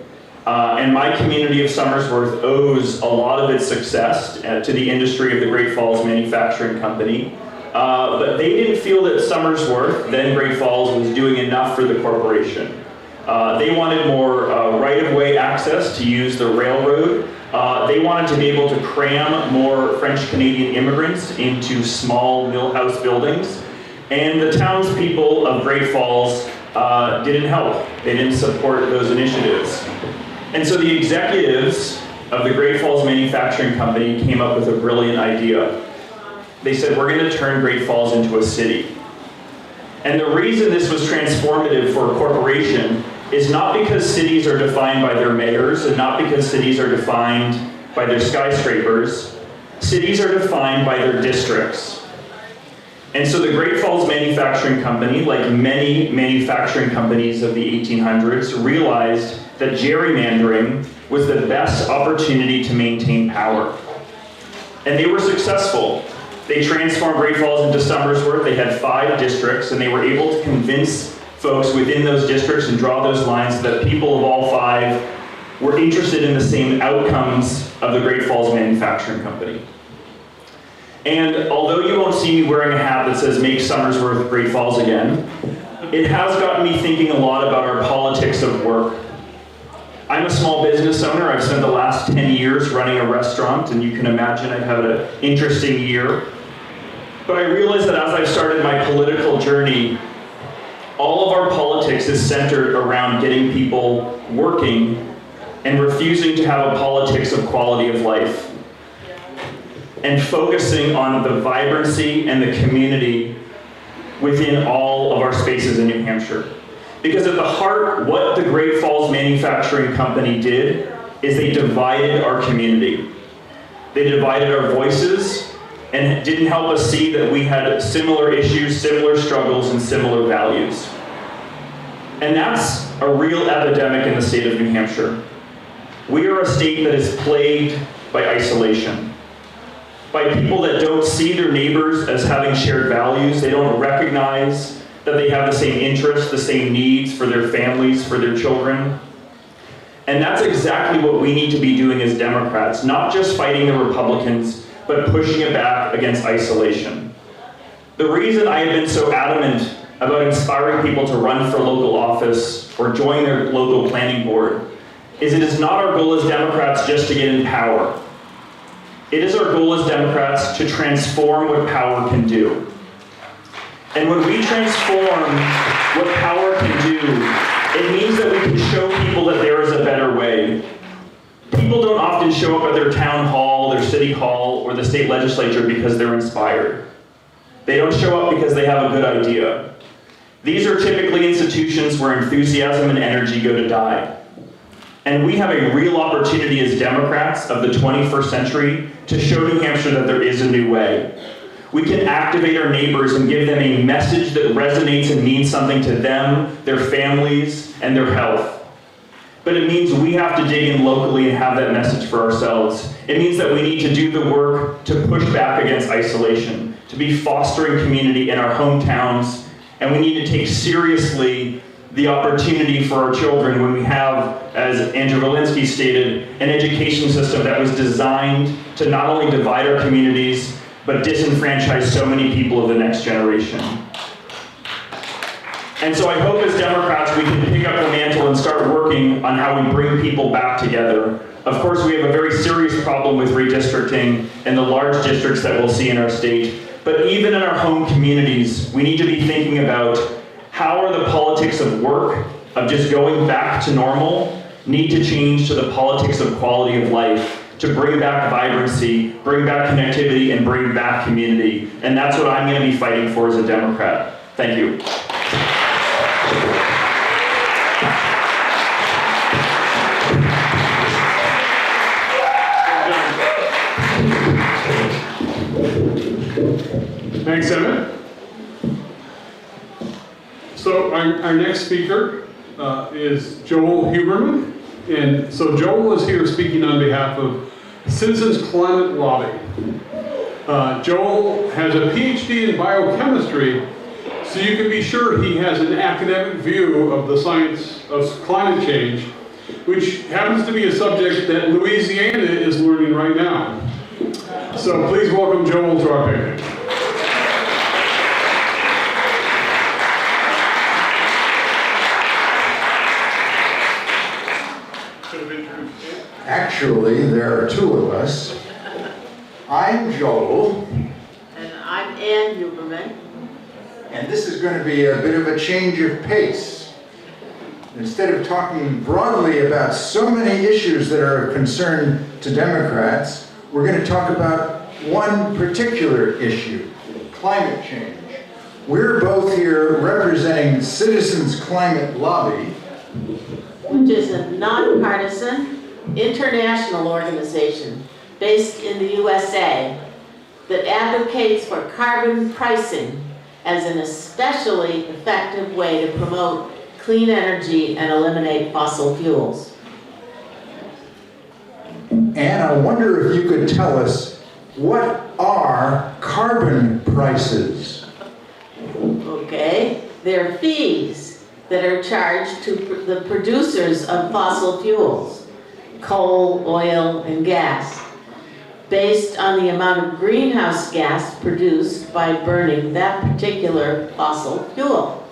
And my community of Somersworth owes a lot of its success to the industry of the Great Falls Manufacturing Company. But they didn't feel that Somersworth, then Great Falls, was doing enough for the corporation. They wanted more right-of-way access to use the railroad. They wanted to be able to cram more French-Canadian immigrants into small mill house buildings. And the townspeople of Great Falls didn't help. They didn't support those initiatives. And so the executives of the Great Falls Manufacturing Company came up with a brilliant idea. They said, we're going to turn Great Falls into a city. And the reason this was transformative for a corporation is not because cities are defined by their mayors and not because cities are defined by their skyscrapers. Cities are defined by their districts. And so the Great Falls Manufacturing Company, like many manufacturing companies of the 1800s, realized that gerrymandering was the best opportunity to maintain power. And they were successful. They transformed Great Falls into Somersworth. They had 5 districts, and they were able to convince folks within those districts and draw those lines so that people of all 5 were interested in the same outcomes of the Great Falls Manufacturing Company. And although you won't see me wearing a hat that says "Make Somersworth Great Falls Again," it has gotten me thinking a lot about our politics of work. I'm a small business owner. I've spent the last 10 years running a restaurant, and you can imagine I've had an interesting year. But I realized that as I've started my political journey, all of our politics is centered around getting people working and refusing to have a politics of quality of life and focusing on the vibrancy and the community within all of our spaces in New Hampshire. Because at the heart, what the Great Falls Manufacturing Company did is they divided our community. They divided our voices and didn't help us see that we had similar issues, similar struggles, and similar values. And that's a real epidemic in the state of New Hampshire. We are a state that is plagued by isolation, by people that don't see their neighbors as having shared values. They don't recognize that they have the same interests, the same needs for their families, for their children. And that's exactly what we need to be doing as Democrats, not just fighting the Republicans, but pushing it back against isolation. The reason I have been so adamant about inspiring people to run for local office or join their local planning board is it is not our goal as Democrats just to get in power. It is our goal as Democrats to transform what power can do. And when we transform what power can do, it means that we can show people that there is a better way. People don't often show up at their town hall, their city hall, or the state legislature because they're inspired. They don't show up because they have a good idea. These are typically institutions where enthusiasm and energy go to die. And we have a real opportunity as Democrats of the 21st century to show New Hampshire that there is a new way. We can activate our neighbors and give them a message that resonates and means something to them, their families, and their health. But it means we have to dig in locally and have that message for ourselves. It means that we need to do the work to push back against isolation, to be fostering community in our hometowns, and we need to take seriously the opportunity for our children when we have, as Andrew Bolinsky stated, an education system that was designed to not only divide our communities, but disenfranchise so many people of the next generation. And so I hope as Democrats we can pick up the mantle and start working on how we bring people back together. Of course, we have a very serious problem with redistricting and the large districts that we'll see in our state. But even in our home communities, we need to be thinking about how are the politics of work, of just going back to normal, need to change to the politics of quality of life, to bring back vibrancy, bring back connectivity, and bring back community. And that's what I'm going to be fighting for as a Democrat. Thank you. Thanks, Emmett. So our next speaker is Joel Huberman. And so Joel is here speaking on behalf of Citizens Climate Lobby. Joel has a PhD in biochemistry, so you can be sure he has an academic view of the science of climate change, which happens to be a subject that Louisiana is learning right now. So please welcome Joel to our picnic. Actually, there are two of us. I'm Joel. And I'm Ann Huberman. And this is going to be a bit of a change of pace. Instead of talking broadly about so many issues that are of concern to Democrats, we're going to talk about one particular issue, climate change. We're both here representing Citizens Climate Lobby, which is a nonpartisan international organization based in the USA that advocates for carbon pricing as an especially effective way to promote clean energy and eliminate fossil fuels. and I wonder if you could tell us, what are carbon prices? Okay, they're fees that are charged to the producers of fossil fuels, coal, oil, and gas, based on the amount of greenhouse gas produced by burning that particular fossil fuel.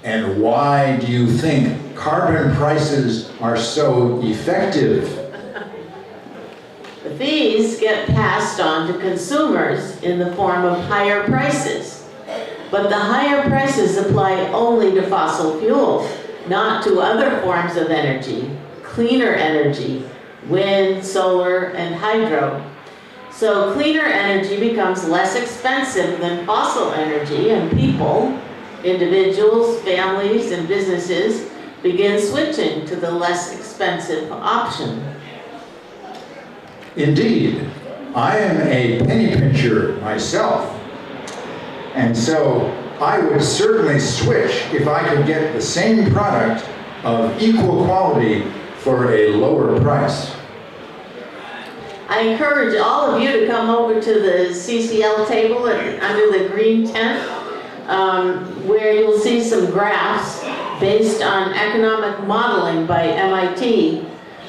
And why do you think carbon prices are so effective? The fees get passed on to consumers in the form of higher prices. But the higher prices apply only to fossil fuels, not to other forms of energy, cleaner energy, wind, solar, and hydro. So cleaner energy becomes less expensive than fossil energy, and people, individuals, families, and businesses begin switching to the less expensive option? Indeed, I am a penny pincher myself, and so I would certainly switch if I could get the same product of equal quality for a lower price. I encourage all of you to come over to the CCL table under the green tent, where you'll see some graphs based on economic modeling by MIT,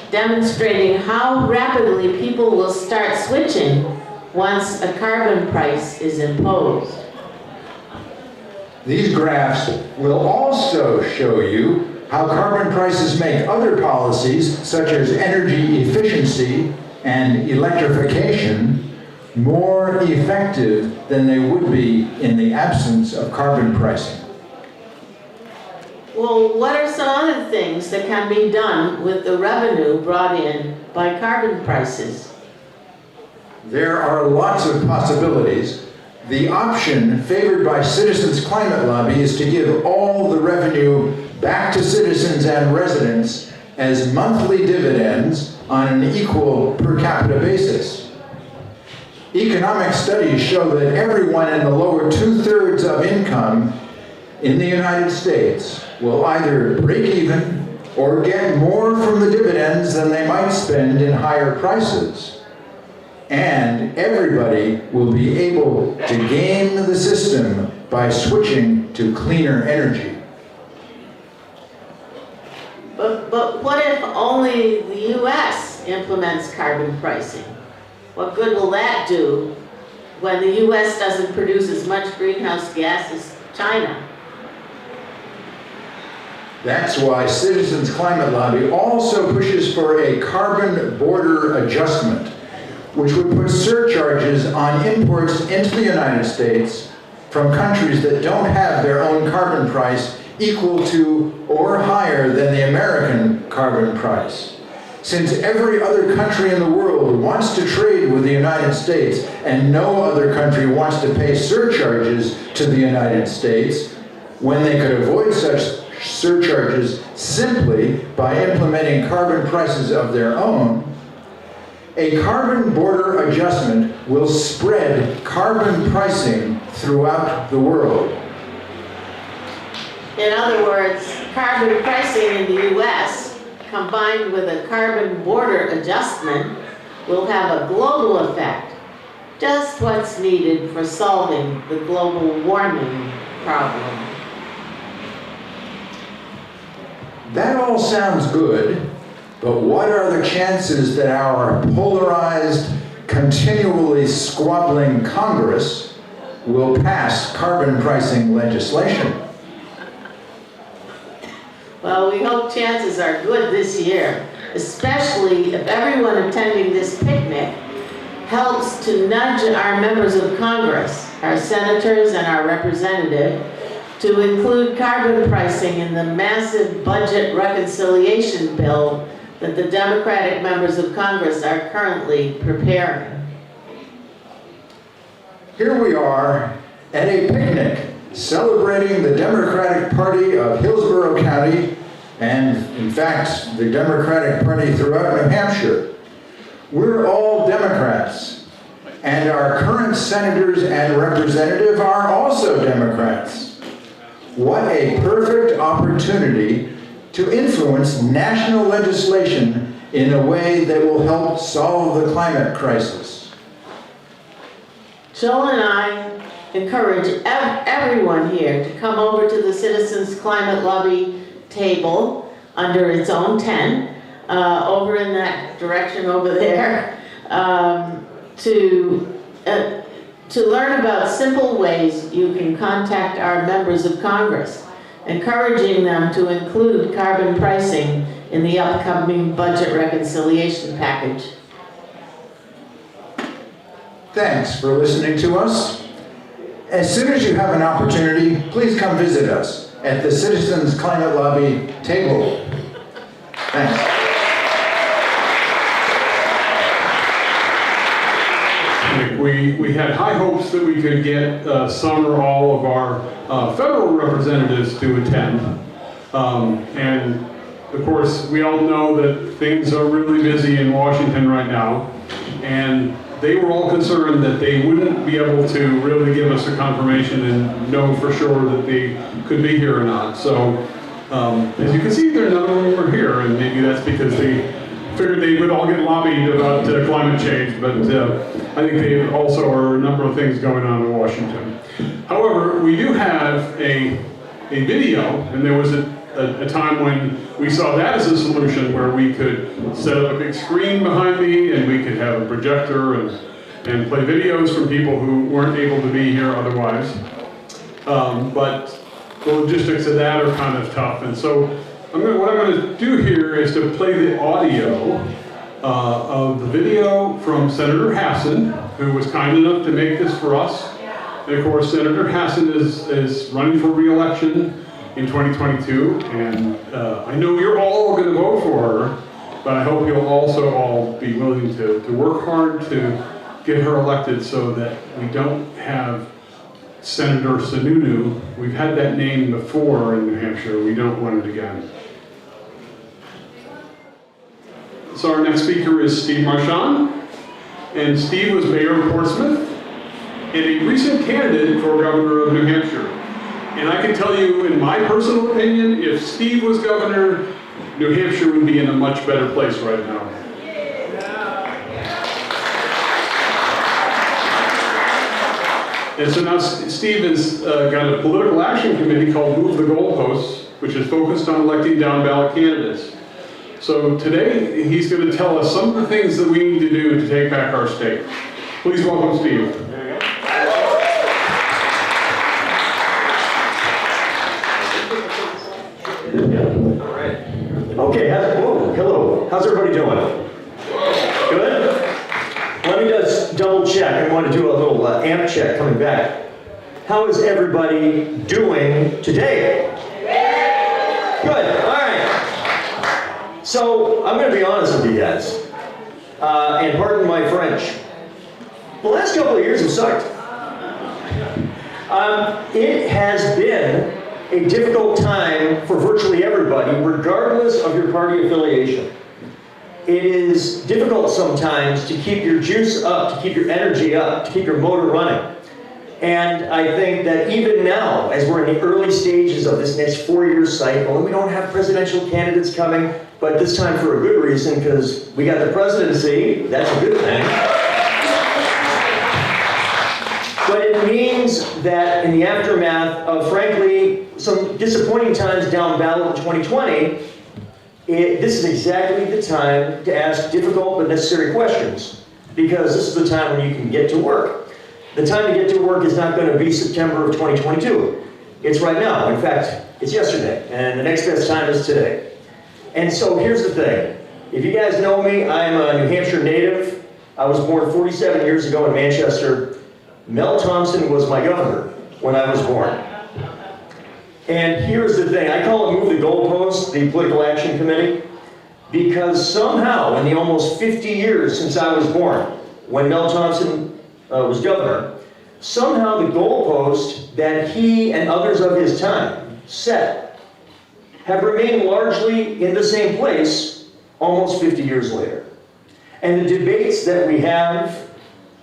demonstrating how rapidly people will start switching once a carbon price is imposed. These graphs will also show you how carbon prices make other policies, such as energy efficiency and electrification, more effective than they would be in the absence of carbon pricing. Well, what are some other things that can be done with the revenue brought in by carbon prices? There are lots of possibilities. The option favored by Citizens Climate Lobby is to give all the revenue back to citizens and residents as monthly dividends on an equal per capita basis. Economic studies show that everyone in the lower 2/3 of income in the United States will either break even or get more from the dividends than they might spend in higher prices. And everybody will be able to game the system by switching to cleaner energy. But what if only the US implements carbon pricing? What good will that do when the US doesn't produce as much greenhouse gas as China? That's why Citizens Climate Lobby also pushes for a carbon border adjustment, which would put surcharges on imports into the United States from countries that don't have their own carbon price equal to or higher than the American carbon price. Since every other country in the world wants to trade with the United States and no other country wants to pay surcharges to the United States, when they could avoid such surcharges simply by implementing carbon prices of their own, a carbon border adjustment will spread carbon pricing throughout the world. In other words, carbon pricing in the US combined with a carbon border adjustment will have a global effect, just what's needed for solving the global warming problem. That all sounds good, but what are the chances that our polarized, continually squabbling Congress will pass carbon pricing legislation? Well, we hope chances are good this year, especially if everyone attending this picnic helps to nudge our members of Congress, our senators and our representatives, to include carbon pricing in the massive budget reconciliation bill that the Democratic members of Congress are currently preparing. Here we are at a picnic celebrating the Democratic Party of Hillsborough County and, in fact, the Democratic Party throughout New Hampshire. We're all Democrats, and our current senators and representatives are also Democrats. What a perfect opportunity to influence national legislation in a way that will help solve the climate crisis. Joel and I encourage everyone here to come over to the Citizens Climate Lobby table under its own tent, over in that direction over there, to learn about simple ways you can contact our members of Congress, encouraging them to include carbon pricing in the upcoming budget reconciliation package. Thanks for listening to us. As soon as you have an opportunity, please come visit us at the Citizens Climate Lobby table. Thanks. We had high hopes that we could get some or all of our federal representatives to attend. And of course, we all know that things are really busy in Washington right now. And they were all concerned that they wouldn't be able to really give us a confirmation and know for sure that they could be here or not. So as you can see, none of them are here, and maybe that's because they figured they would all get lobbied about climate change, but I think they also are a number of things going on in Washington. However, we do have a video, and there was a time when we saw that as a solution where we could set up a big screen behind me and we could have a projector and play videos from people who weren't able to be here otherwise. But the logistics of that are kind of tough, and so what I'm going to do here is to play the audio of the video from Senator Hassan, who was kind enough to make this for us. And of course, Senator Hassan is running for re-election in 2022, and I know you're all going to vote for her, but I hope you'll also all be willing to work hard to get her elected so that we don't have Senator Sununu. We've had that name before in New Hampshire. We don't want it again. So our next speaker is Steve Marchand, and Steve was mayor of Portsmouth and a recent candidate for governor of New Hampshire. And I can tell you, in my personal opinion, if Steve was governor, New Hampshire would be in a much better place right now. And so now Steve has got a political action committee called Move the Goalposts, which is focused on electing down-ballot candidates. So today, he's going to tell us some of the things that we need to do to take back our state. Please welcome Steve. Okay, hello. How's everybody doing? Good? Let me just double check. I want to do a little amp check coming back. How is everybody doing today? Good, all right. So, I'm going to be honest with you guys. And pardon my French. The last couple of years have sucked. It has been a difficult time for virtually everybody, regardless of your party affiliation. It is difficult sometimes to keep your juice up, to keep your energy up, to keep your motor running. And I think that even now, as we're in the early stages of this next 4-year cycle, and we don't have presidential candidates coming, but this time for a good reason, because we got the presidency, that's a good thing. But it means that in the aftermath of, frankly, some disappointing times down ballot in 2020, this is exactly the time to ask difficult but necessary questions, because this is the time when you can get to work. The time to get to work is not going to be September of 2022. It's right now. In fact, it's yesterday, and the next best time is today. And so here's the thing. If you guys know me, I'm a New Hampshire native. I was born 47 years ago in Manchester. Mel Thompson was my governor when I was born. And here's the thing. I call it Move the Goalposts, the Political Action Committee, because somehow in the almost 50 years since I was born, when Mel Thompson was governor, somehow the goalpost that he and others of his time set have remained largely in the same place almost 50 years later. And the debates that we have,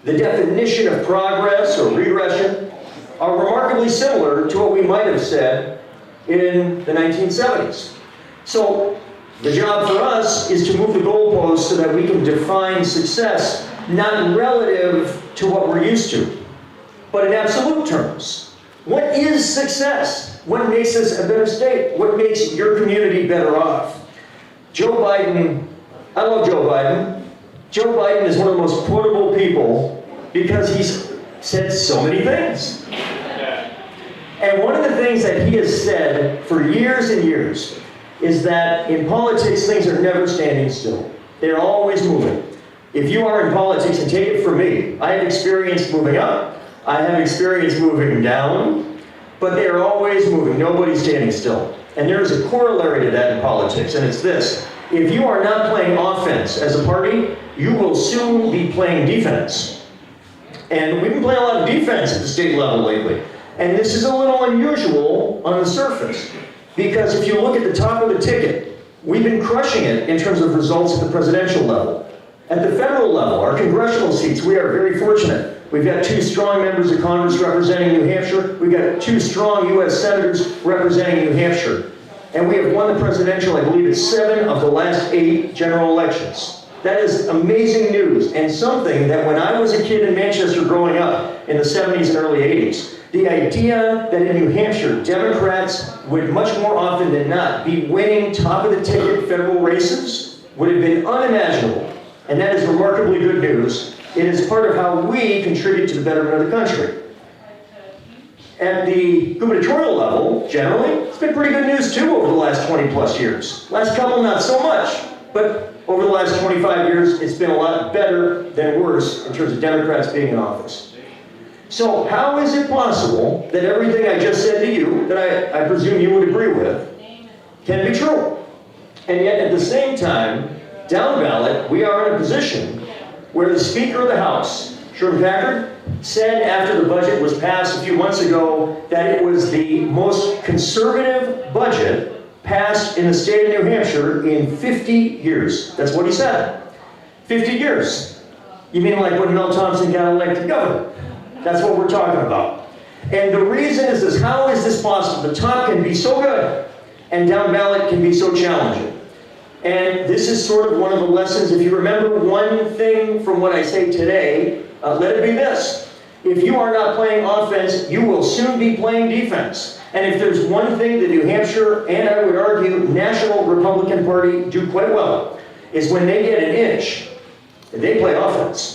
the definition of progress or regression, are remarkably similar to what we might have said in the 1970s. So the job for us is to move the goalposts so that we can define success not relative to what we're used to, but in absolute terms. What is success? What makes us a better state? What makes your community better off? Joe Biden, I love Joe Biden. Joe Biden is one of the most quotable people because he's said so many things. And one of the things that he has said for years and years is that in politics, things are never standing still. They're always moving. If you are in politics, and take it from me, I have experienced moving up, I have experienced moving down, but they are always moving. Nobody's standing still. And there is a corollary to that in politics, and it's this. If you are not playing offense as a party, you will soon be playing defense. And we've been playing a lot of defense at the state level lately. And this is a little unusual on the surface. Because if you look at the top of the ticket, we've been crushing it in terms of results at the presidential level. At the federal level, our congressional seats, we are very fortunate. We've got 2 strong members of Congress representing New Hampshire. We've got 2 strong U.S. senators representing New Hampshire. And we have won the presidential, I believe it's 7 of the last 8 general elections. That is amazing news, and something that when I was a kid in Manchester growing up in the 70s and early 80s, the idea that in New Hampshire, Democrats would much more often than not be winning top of the ticket federal races would have been unimaginable. And that is remarkably good news. It is part of how we contribute to the betterment of the country. At the gubernatorial level, generally, it's been pretty good news too over the last 20 plus years. Last couple, not so much, but over the last 25 years, it's been a lot better than worse in terms of Democrats being in office. So how is it possible that everything I just said to you, that I presume you would agree with, can be true? And yet at the same time, down ballot, we are in a position where the Speaker of the House, Sherman Packard, said after the budget was passed a few months ago that it was the most conservative budget passed in the state of New Hampshire in 50 years. That's what he said. 50 years. You mean like when Mel Thompson got elected governor? That's what we're talking about. And the reason is this: how is this possible? The top can be so good, and down ballot can be so challenging. And this is sort of one of the lessons. If you remember one thing from what I say today, let it be this: if you are not playing offense, you will soon be playing defense. And if there's one thing the New Hampshire, and I would argue National Republican Party do quite well, is when they get an inch, they play offense.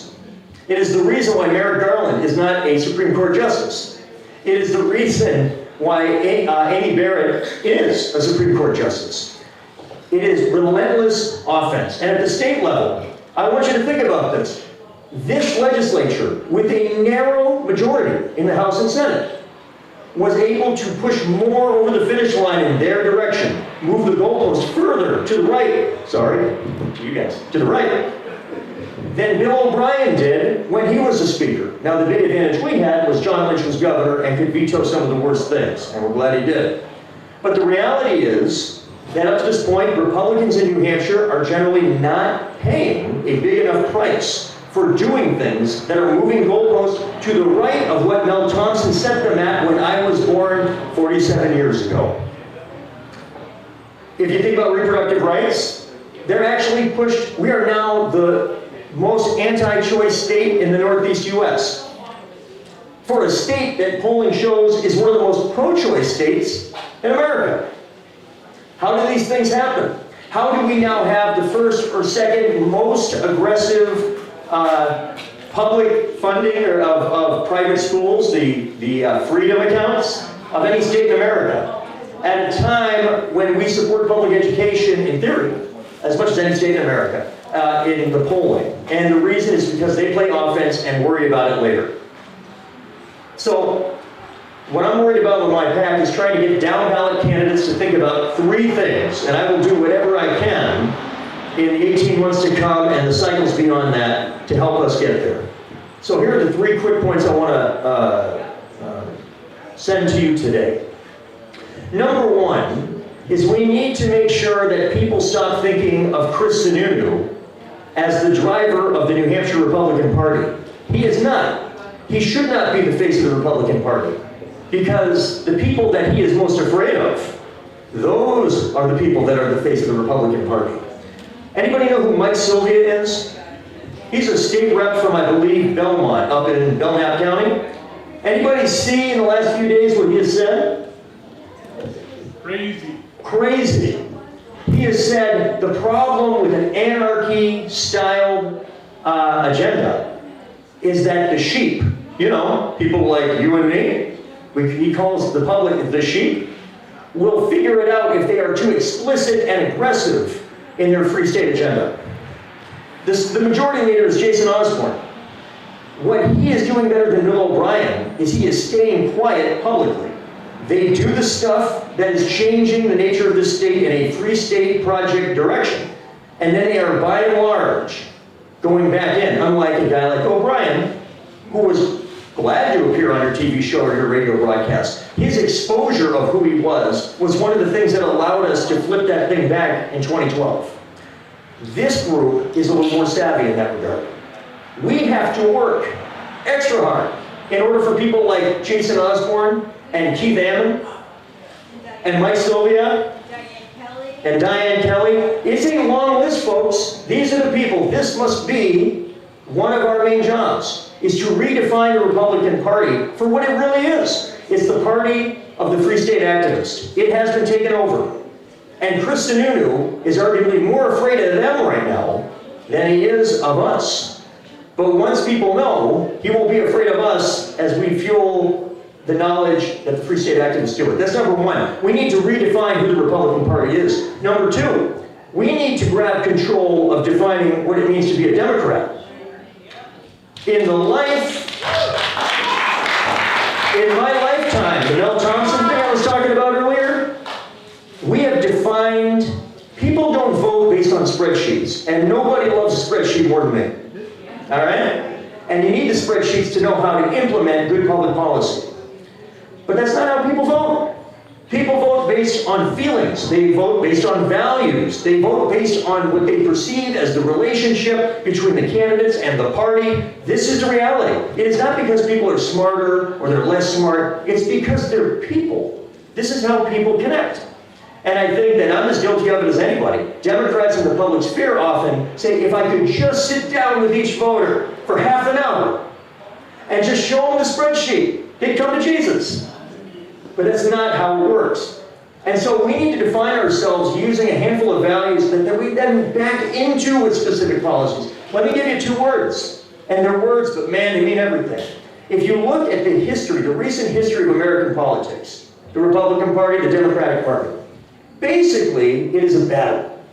It is the reason why Merrick Garland is not a Supreme Court justice. It is the reason why Amy Barrett is a Supreme Court justice. It is relentless offense. And at the state level, I want you to think about this. This legislature, with a narrow majority in the House and Senate, was able to push more over the finish line in their direction, move the goalpost further to the right, you guys, to the right, than Bill O'Brien did when he was a speaker. Now the big advantage we had was John Lynch was governor and could veto some of the worst things, and we're glad he did. But the reality is that up to this point, Republicans in New Hampshire are generally not paying a big enough price for doing things that are moving goalposts to the right of what Mel Thompson set them at when I was born 47 years ago. If you think about reproductive rights, they're actually pushed. We are now the most anti-choice state in the Northeast U.S. For a state that polling shows is one of the most pro-choice states in America. How do these things happen? How do we now have the first or second most aggressive public funding of private schools, the freedom accounts of any state in America, at a time when we support public education in theory as much as any state in America in the polling? And the reason is because they play offense and worry about it later. So what I'm worried about with my PAC is trying to get down ballot candidates to think about 3 things, and I will do whatever I can in the 18 months to come and the cycles beyond that to help us get there. So here are the 3 quick points I want to send to you today. Number 1 is we need to make sure that people stop thinking of Chris Sununu as the driver of the New Hampshire Republican Party. He is not. He should not be the face of the Republican Party, because the people that he is most afraid of, those are the people that are the face of the Republican Party. Anybody know who Mike Sylvia is? He's a state rep from, I believe, Belmont, up in Belknap County. Anybody see in the last few days what he has said? Crazy. Crazy. He has said the problem with an anarchy-styled agenda is that the sheep, you know, people like you and me, he calls the public the sheep, will figure it out if they are too explicit and aggressive in their free state agenda. The majority leader is Jason Osborne. What he is doing better than Bill O'Brien is he is staying quiet publicly. They do the stuff that is changing the nature of this state in a free state project direction. And then they are, by and large, going back in, unlike a guy like O'Brien, who was glad to appear on your TV show or your radio broadcast. His exposure of who he was one of the things that allowed us to flip that thing back in 2012. This group is a little more savvy in that regard. We have to work extra hard in order for people like Jason Osborne and Keith Ammon and Mike Sylvia and Diane Kelly. It's a long list, folks. These are the people. This must be one of our main jobs, is to redefine the Republican Party for what it really is. It's the party of the Free State activist. It has been taken over. And Chris Sununu is arguably more afraid of them right now than he is of us. But once people know, he won't be afraid of us as we fuel the knowledge that the Free State activists do it. That's number one. We need to redefine who the Republican Party is. Number two, we need to grab control of defining what it means to be a Democrat. In my lifetime, the Mel Thompson thing I was talking about earlier, we have defined, people don't vote based on spreadsheets, and nobody loves a spreadsheet more than me. All right? And you need the spreadsheets to know how to implement good public policy. But that's not how people vote. People vote based on feelings. They vote based on values. They vote based on what they perceive as the relationship between the candidates and the party. This is the reality. It is not because people are smarter or they're less smart. It's because they're people. This is how people connect. And I think that I'm as guilty of it as anybody. Democrats in the public sphere often say, if I could just sit down with each voter for half an hour and just show them the spreadsheet, they'd come to Jesus. But that's not how it works. And so we need to define ourselves using a handful of values that we then back into with specific policies. Let me give you 2 words. And they're words, but man, they mean everything. If you look at the history, the recent history of American politics, the Republican Party, the Democratic Party, basically it is a battle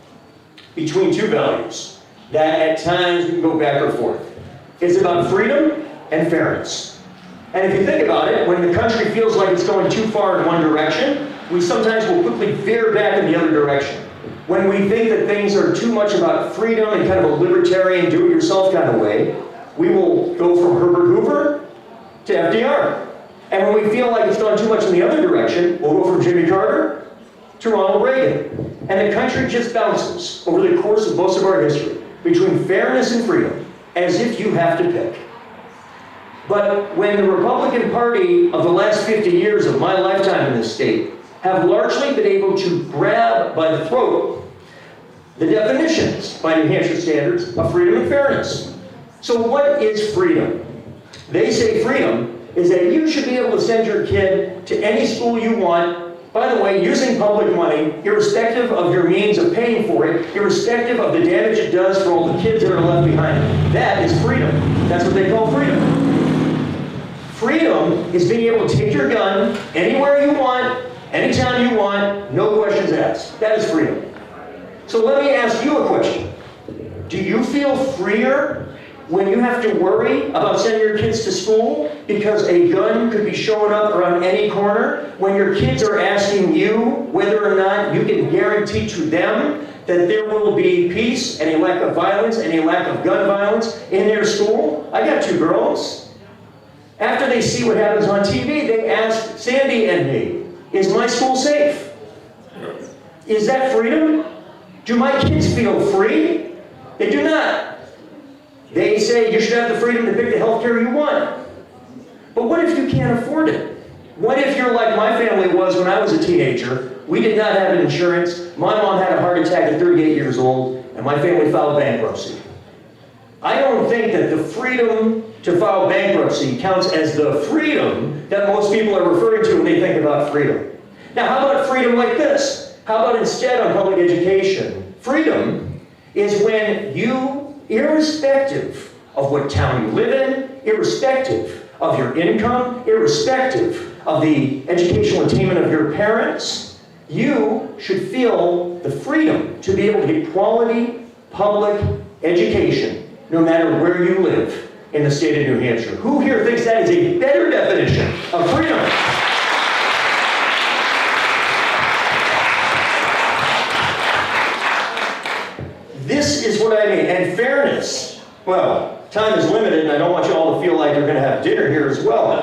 between 2 values that at times we can go back or forth. It's about freedom and fairness. And if you think about it, when the country feels like it's going too far in one direction, we sometimes will quickly veer back in the other direction. When we think that things are too much about freedom in kind of a libertarian, do-it-yourself kind of way, we will go from Herbert Hoover to FDR. And when we feel like it's gone too much in the other direction, we'll go from Jimmy Carter to Ronald Reagan. And the country just bounces over the course of most of our history between fairness and freedom, as if you have to pick. But when the Republican Party of the last 50 years of my lifetime in this state have largely been able to grab by the throat the definitions by New Hampshire standards of freedom and fairness. So what is freedom? They say freedom is that you should be able to send your kid to any school you want, by the way, using public money, irrespective of your means of paying for it, irrespective of the damage it does for all the kids that are left behind. That is freedom. That's what they call freedom. Freedom is being able to take your gun anywhere you want, anytime you want, no questions asked. That is freedom. So let me ask you a question. Do you feel freer when you have to worry about sending your kids to school because a gun could be showing up around any corner? When your kids are asking you whether or not you can guarantee to them that there will be peace and a lack of violence and a lack of gun violence in their school? I got 2 girls. After they see what happens on TV, they ask Sandy and me, is my school safe? Is that freedom? Do my kids feel free? They do not. They say you should have the freedom to pick the health care you want. But what if you can't afford it? What if you're like my family was when I was a teenager? We did not have insurance. My mom had a heart attack at 38 years old, and my family filed bankruptcy. I don't think that the freedom to file bankruptcy counts as the freedom that most people are referring to when they think about freedom. Now, how about freedom like this? How about instead on public education? Freedom is when you, irrespective of what town you live in, irrespective of your income, irrespective of the educational attainment of your parents, you should feel the freedom to be able to get quality public education no matter where you live in the state of New Hampshire. Who here thinks that is a better definition of freedom? This is what I mean. And fairness, well, time is limited, and I don't want you all to feel like you're going to have dinner here as well.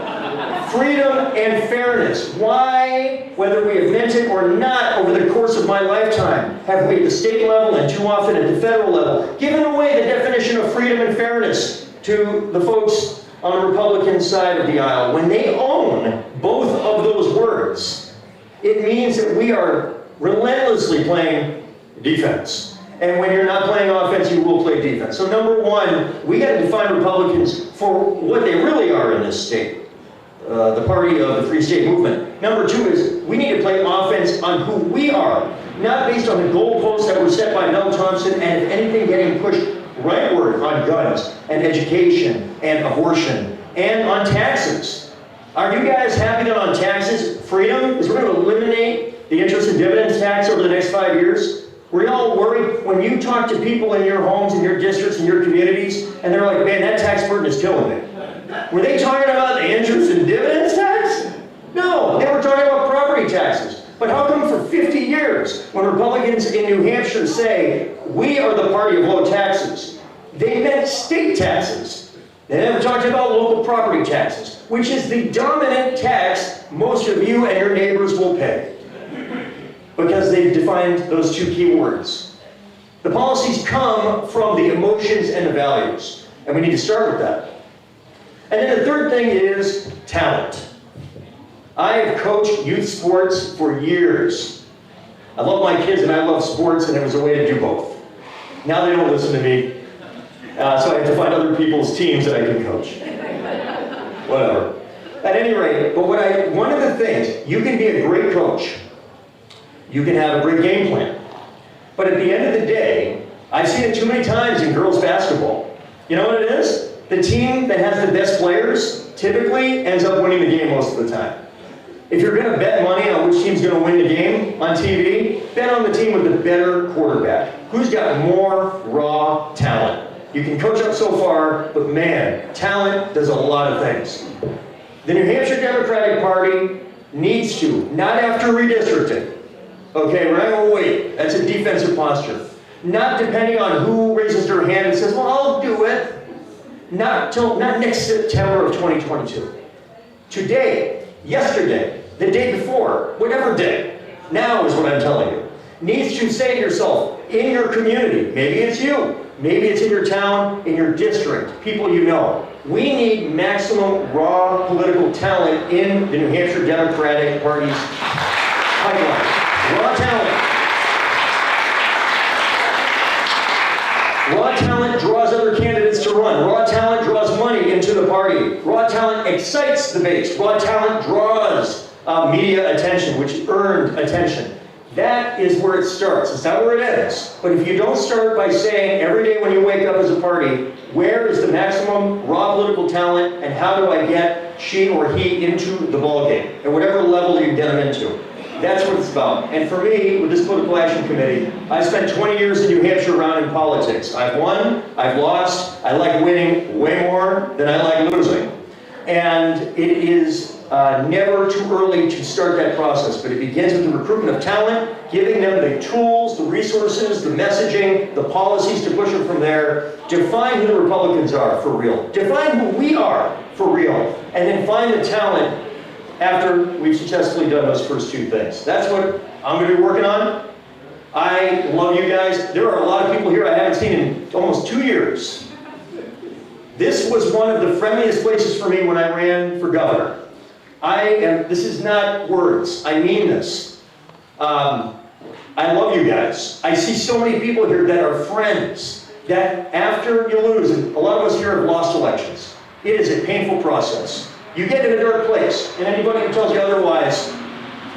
Freedom and fairness. Why, whether we have meant it or not over the course of my lifetime, have we at the state level and too often at the federal level given away the definition of freedom and fairness to the folks on the Republican side of the aisle? When they own both of those words, it means that we are relentlessly playing defense. And when you're not playing offense, you will play defense. So number one, we got to define Republicans for what they really are in this state. The party of the Free State Movement. Number two is we need to play offense on who we are, not based on the goalposts that were set by Mel Thompson and if anything getting pushed rightward on guns and education and abortion and on taxes. Are you guys happy that on taxes, freedom is we're going to eliminate the interest and dividends tax over the next 5 years? Were y'all worried when you talk to people in your homes, in your districts, in your communities, and they're like, man, that tax burden is killing me? Were they talking about the interest and dividends tax? No, they were talking about property taxes. But how come for 50 years, when Republicans in New Hampshire say, we are the party of low taxes, they meant state taxes. They never talked about local property taxes, which is the dominant tax most of you and your neighbors will pay. Because they've defined those two key words. The policies come from the emotions and the values, and we need to start with that. And then the third thing is talent. I have coached youth sports for years. I love my kids and I love sports, and it was a way to do both. Now they don't listen to me, so I have to find other people's teams that I can coach. Whatever. At any rate, but one of the things, you can be a great coach. You can have a great game plan. But at the end of the day, I've seen it too many times in girls basketball. You know what it is? The team that has the best players typically ends up winning the game most of the time. If you're going to bet money on which team's going to win the game on TV, bet on the team with the better quarterback. Who's got more raw talent? You can coach up so far, but man, talent does a lot of things. The New Hampshire Democratic Party needs to, not after redistricting. Okay, we're not going to wait. That's a defensive posture. Not depending on who raises their hand and says, well, I'll do it. Not next September of 2022. Today, yesterday, the day before, whatever day, now is what I'm telling you. Needs to say to yourself, in your community, maybe it's you, maybe it's in your town, in your district, people you know. We need maximum raw political talent in the New Hampshire Democratic Party's pipeline. Raw talent. Raw talent draws other candidates to run. Raw talent draws money into the party. Raw talent excites the base. Raw talent draws media attention, which earned attention. That is where it starts. It's not where it ends. But if you don't start by saying every day when you wake up as a party, where is the maximum raw political talent and how do I get she or he into the ballgame at whatever level you get them into? That's what it's about. And for me, with this political action committee, I spent 20 years in New Hampshire around in politics. I've won, I've lost, I like winning way more than I like losing. And it is never too early to start that process, but it begins with the recruitment of talent, giving them the tools, the resources, the messaging, the policies to push them from there. Define who the Republicans are for real. Define who we are for real. And then find the talent after we've successfully done those first two things. That's what I'm going to be working on. I love you guys. There are a lot of people here I haven't seen in almost 2 years. This was one of the friendliest places for me when I ran for governor. This is not words, I mean this. I love you guys. I see so many people here that are friends, that after you lose, and a lot of us here have lost elections, it is a painful process. You get in a dark place, and anybody who tells you otherwise,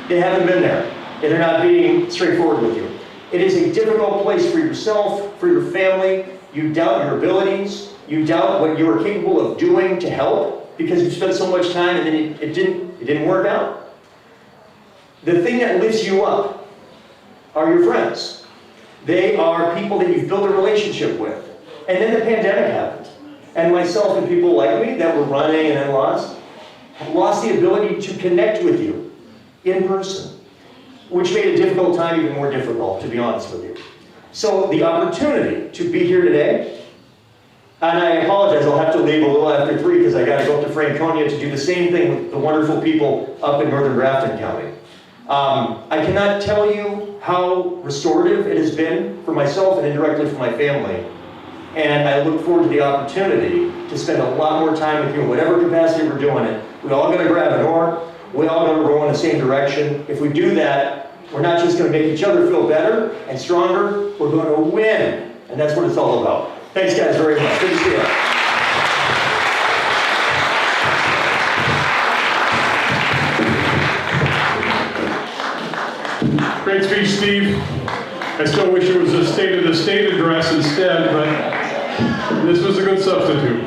they haven't been there, and they're not being straightforward with you. It is a difficult place for yourself, for your family. You doubt your abilities. You doubt what you are capable of doing to help because you spent so much time and then it didn't work out. The thing that lifts you up are your friends. They are people that you've built a relationship with. And then the pandemic happened. And myself and people like me that were running and then lost the ability to connect with you in person, which made a difficult time even more difficult, to be honest with you. So the opportunity to be here today And I apologize, I'll have to leave a little after 3 because I got to go up to Franconia to do the same thing with the wonderful people up in northern Grafton County. I cannot tell you how restorative it has been for myself and indirectly for my family. And I look forward to the opportunity to spend a lot more time with you in whatever capacity we're doing it. We all got to grab an oar. We all got to row in the same direction. If we do that, we're not just going to make each other feel better and stronger, we're going to win. And that's what it's all about. Thanks guys very much. Good to see you. Great speech, Steve. I still wish it was a State of the State address instead, but this was a good substitute.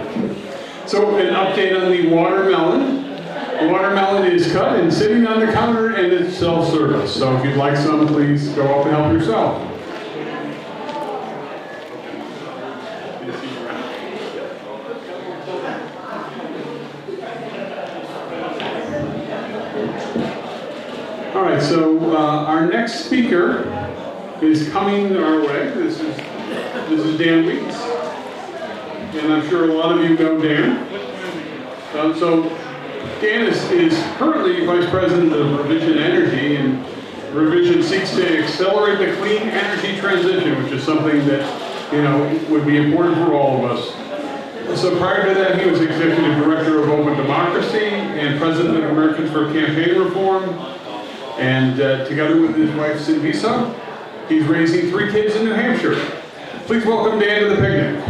So an update on the watermelon. The watermelon is cut and sitting on the counter and it's self-service. So if you'd like some, please go up and help yourself. All right, so our next speaker is coming our way. This is Dan Weeks, and I'm sure a lot of you know Dan. So Dan is currently Vice President of Revision Energy, and Revision seeks to accelerate the clean energy transition, which is something that would be important for all of us. So prior to that, he was Executive Director of Open Democracy and President of Americans for Campaign Reform. And together with his wife, Cinvisa, he's raising 3 kids in New Hampshire. Please welcome Dan to the picnic.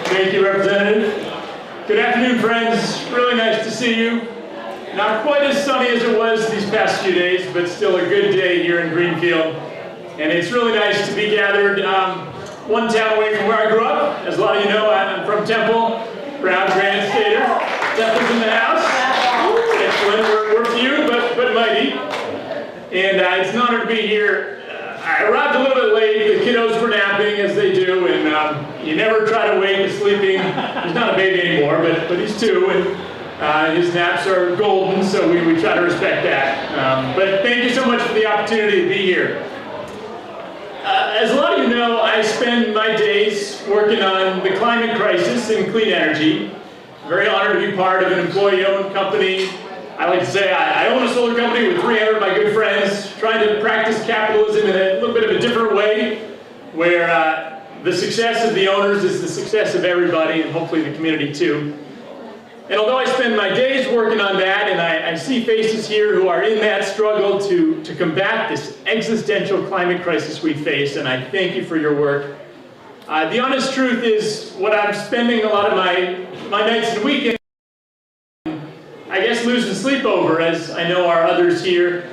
Thank you, Representative. Good afternoon, friends. Really nice to see you. Not quite as sunny as it was these past few days, but still a good day here in Greenfield. And it's really nice to be gathered one town away from where I grew up. As a lot of you know, I'm from Temple. Proud Grandstater. Temple's in the house. Excellent. We're few, but mighty. And it's an honor to be here. I arrived a little bit late. The kiddos were napping, as they do, and you never try to wake a sleeping. He's not a baby anymore, but he's 2, and his naps are golden, so we try to respect that. But thank you so much for the opportunity to be here. As a lot of you know, I spend my days working on the climate crisis and clean energy. Very honored to be part of an employee-owned company. I like to say I own a solar company with 300 of my good friends, trying to practice capitalism in a little bit of a different way, where the success of the owners is the success of everybody, and hopefully the community too. And although I spend my days working on that, and I see faces here who are in that struggle to combat this existential climate crisis we face, and I thank you for your work. The honest truth is, what I'm spending a lot of my nights and weekends, I guess, losing sleep over, as I know our others here.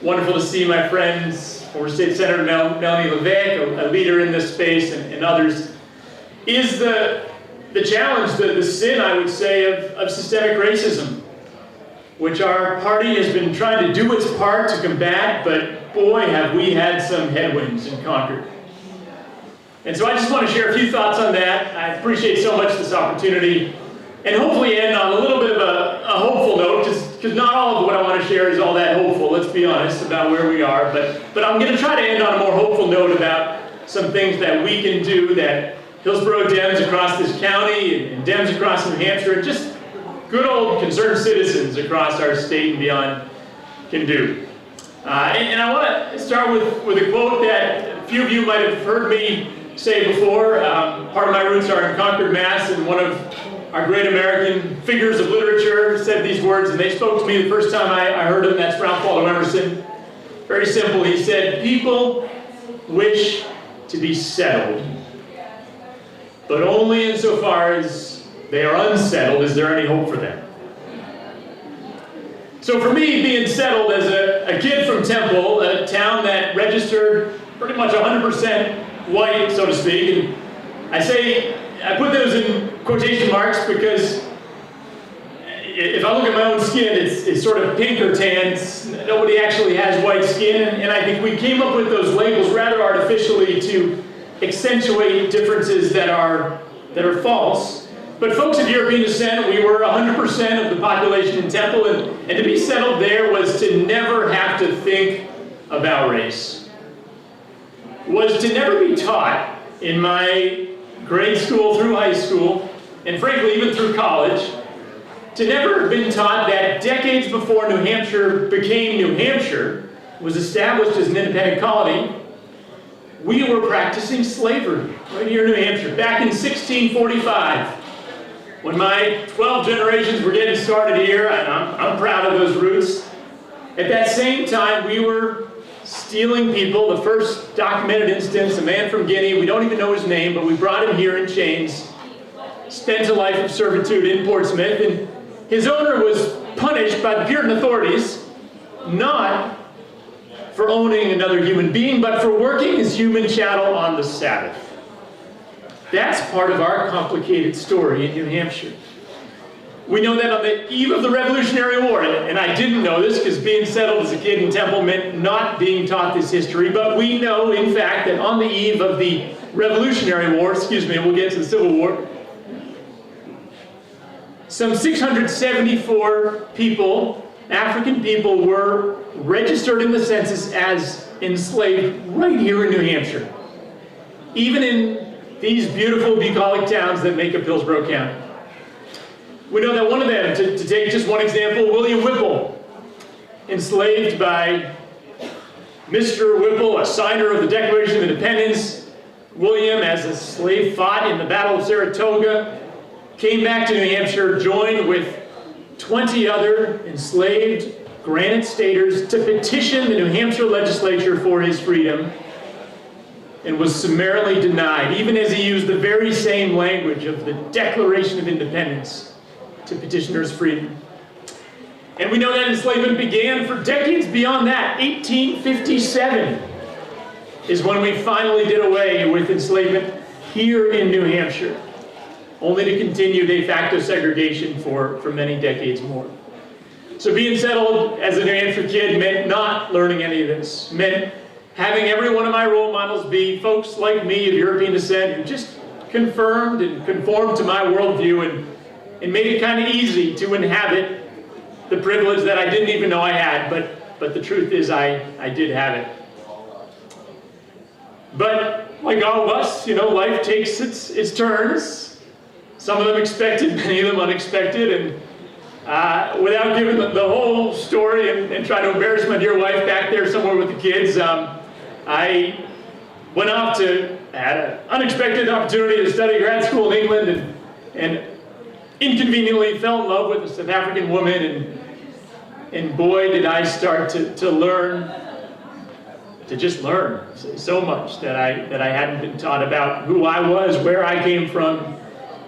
Wonderful to see my friends, former State Senator Melanie Levesque, a leader in this space, and others, is the challenge, the sin, I would say, of systemic racism, which our party has been trying to do its part to combat, but boy, have we had some headwinds in Concord. And so I just want to share a few thoughts on that. I appreciate so much this opportunity, and hopefully end on a little bit of a hopeful note, just because not all of what I want to share is all that hopeful, let's be honest, about where we are, but I'm going to try to end on a more hopeful note about some things that we can do, that Hillsborough Dems across this county and Dems across New Hampshire, and just good old concerned citizens across our state and beyond can do. And I want to start with a quote that a few of you might have heard me say before. Part of my roots are in Concord, Mass, and one of our great American figures of literature said these words, and they spoke to me the first time I heard them. That's Ralph Waldo Emerson. Very simple. He said, "People wish to be settled, but only insofar as they are unsettled is there any hope for them." So for me, being settled as a kid from Temple, a town that registered pretty much 100% white, so to speak, and I put those in quotation marks because if I look at my own skin, it's sort of pink or tan. Nobody actually has white skin, and I think we came up with those labels rather artificially to accentuate differences that are false. But folks of European descent, we were 100% of the population in Temple, and to be settled there was to never have to think about race was to never be taught in my grade school through high school, and frankly even through college, to never have been taught that decades before New Hampshire became New Hampshire, was established as an independent colony, we were practicing slavery right here in New Hampshire back in 1645. When my 12 generations were getting started here, and I'm proud of those roots, at that same time we were stealing people. The first documented instance, a man from Guinea, we don't even know his name, but we brought him here in chains, spent a life of servitude in Portsmouth, and his owner was punished by the Puritan authorities, not for owning another human being, but for working as human chattel on the Sabbath. That's part of our complicated story in New Hampshire. We know that on the eve of the Revolutionary War, and I didn't know this because being settled as a kid in Temple meant not being taught this history, but we know, in fact, that on the eve of the Revolutionary War, we'll get to the Civil War, some 674 people, African people, were registered in the census as enslaved right here in New Hampshire, even in these beautiful bucolic towns that make up Hillsborough County. We know that one of them, to take just one example, William Whipple, enslaved by Mr. Whipple, a signer of the Declaration of Independence. William, as a slave, fought in the Battle of Saratoga, came back to New Hampshire, joined with 20 other enslaved Granite Staters to petition the New Hampshire legislature for his freedom, and was summarily denied, even as he used the very same language of the Declaration of Independence to petitioners' freedom. And we know that enslavement began for decades beyond that. 1857 is when we finally did away with enslavement here in New Hampshire, only to continue de facto segregation for many decades more. So being settled as a New Hampshire kid meant not learning any of this, meant having every one of my role models be folks like me of European descent who just confirmed and conformed to my worldview and made it kind of easy to inhabit the privilege that I didn't even know I had, but the truth is I did have it. But like all of us, life takes its turns. Some of them expected, many of them unexpected, and without giving the whole story and trying to embarrass my dear wife back there somewhere with the kids, I went off had an unexpected opportunity to study grad school in England and inconveniently fell in love with a South African woman, and boy did I start to learn, to just learn so much that I hadn't been taught about who I was, where I came from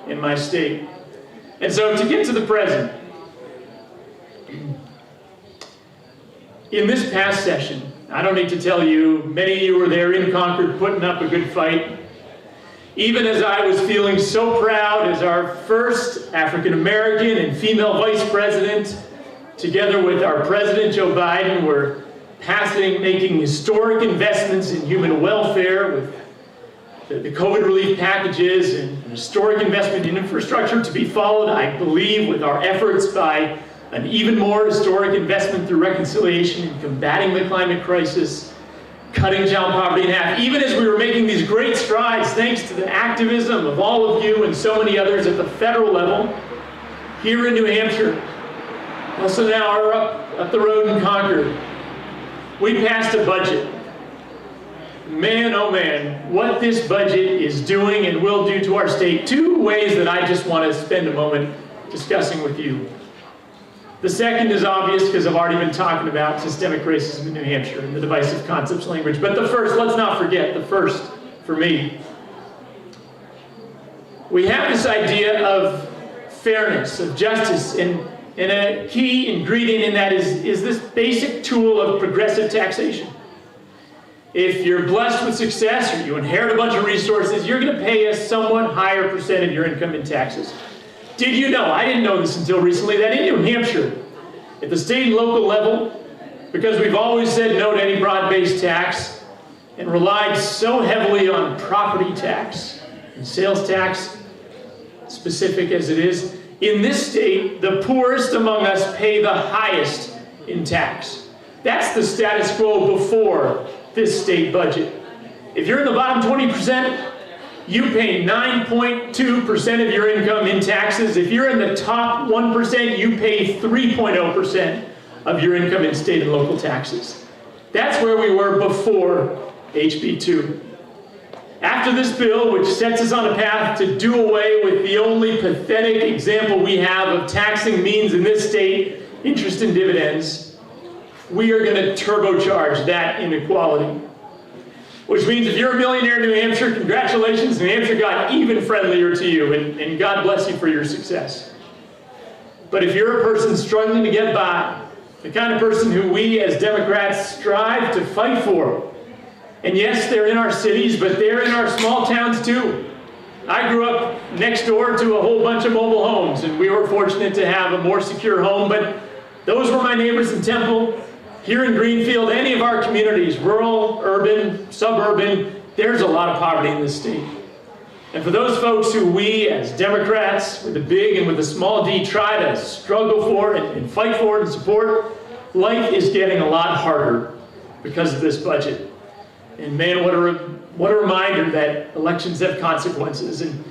in my state. And so to get to the present, in this past session, I don't need to tell you, many of you were there in Concord putting up a good fight. Even as I was feeling so proud as our first African American and female vice president, together with our president Joe Biden, were making historic investments in human welfare with the COVID relief packages and an historic investment in infrastructure to be followed, I believe, with our efforts by an even more historic investment through reconciliation in combating the climate crisis, cutting child poverty in half, even as we were making these great strides thanks to the activism of all of you and so many others at the federal level, here in New Hampshire, also now are up the road in Concord. We passed a budget. Man, oh man, what this budget is doing and will do to our state. Two ways that I just want to spend a moment discussing with you. The second is obvious because I've already been talking about systemic racism in New Hampshire and the divisive concepts language. But the first, let's not forget, the first for me. We have this idea of fairness, of justice, and a key ingredient in that is this basic tool of progressive taxation. If you're blessed with success or you inherit a bunch of resources, you're going to pay a somewhat higher percent of your income in taxes. Did you know, I didn't know this until recently, that in New Hampshire, at the state and local level, because we've always said no to any broad-based tax and relied so heavily on property tax and sales tax, specific as it is, in this state, the poorest among us pay the highest in tax. That's the status quo before this state budget. If you're in the bottom 20%, you pay 9.2% of your income in taxes. If you're in the top 1%, you pay 3.0% of your income in state and local taxes. That's where we were before HB 2. After this bill, which sets us on a path to do away with the only pathetic example we have of taxing means in this state, interest and dividends, we are going to turbocharge that inequality. Which means if you're a millionaire in New Hampshire, congratulations, New Hampshire got even friendlier to you, and God bless you for your success. But if you're a person struggling to get by, the kind of person who we as Democrats strive to fight for, and yes, they're in our cities, but they're in our small towns too. I grew up next door to a whole bunch of mobile homes, and we were fortunate to have a more secure home, but those were my neighbors in Temple. Here in Greenfield, any of our communities, rural, urban, suburban, there's a lot of poverty in this state. And for those folks who we, as Democrats, with the big and with the small d, try to struggle for and fight for and support, life is getting a lot harder because of this budget. And man, what a reminder that elections have consequences. And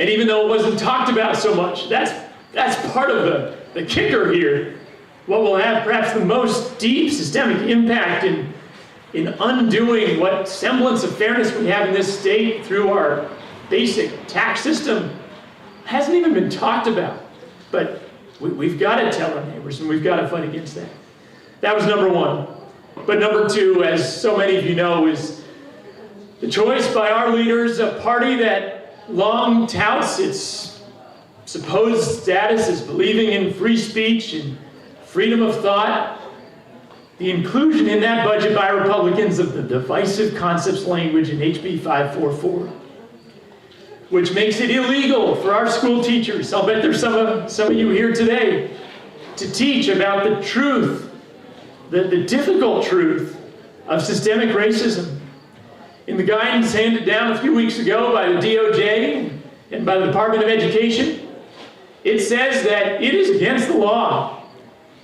even though it wasn't talked about so much, that's part of the kicker here. What will have perhaps the most deep systemic impact in undoing what semblance of fairness we have in this state through our basic tax system hasn't even been talked about. But we've got to tell our neighbors, and we've got to fight against that. That was number one. But number two, as so many of you know, is the choice by our leaders, a party that long touts its supposed status as believing in free speech and freedom of thought, the inclusion in that budget by Republicans of the divisive concepts language in HB 544, which makes it illegal for our school teachers, I'll bet there's some of you here today, to teach about the truth, the difficult truth of systemic racism. In the guidance handed down a few weeks ago by the DOJ and by the Department of Education, it says that it is against the law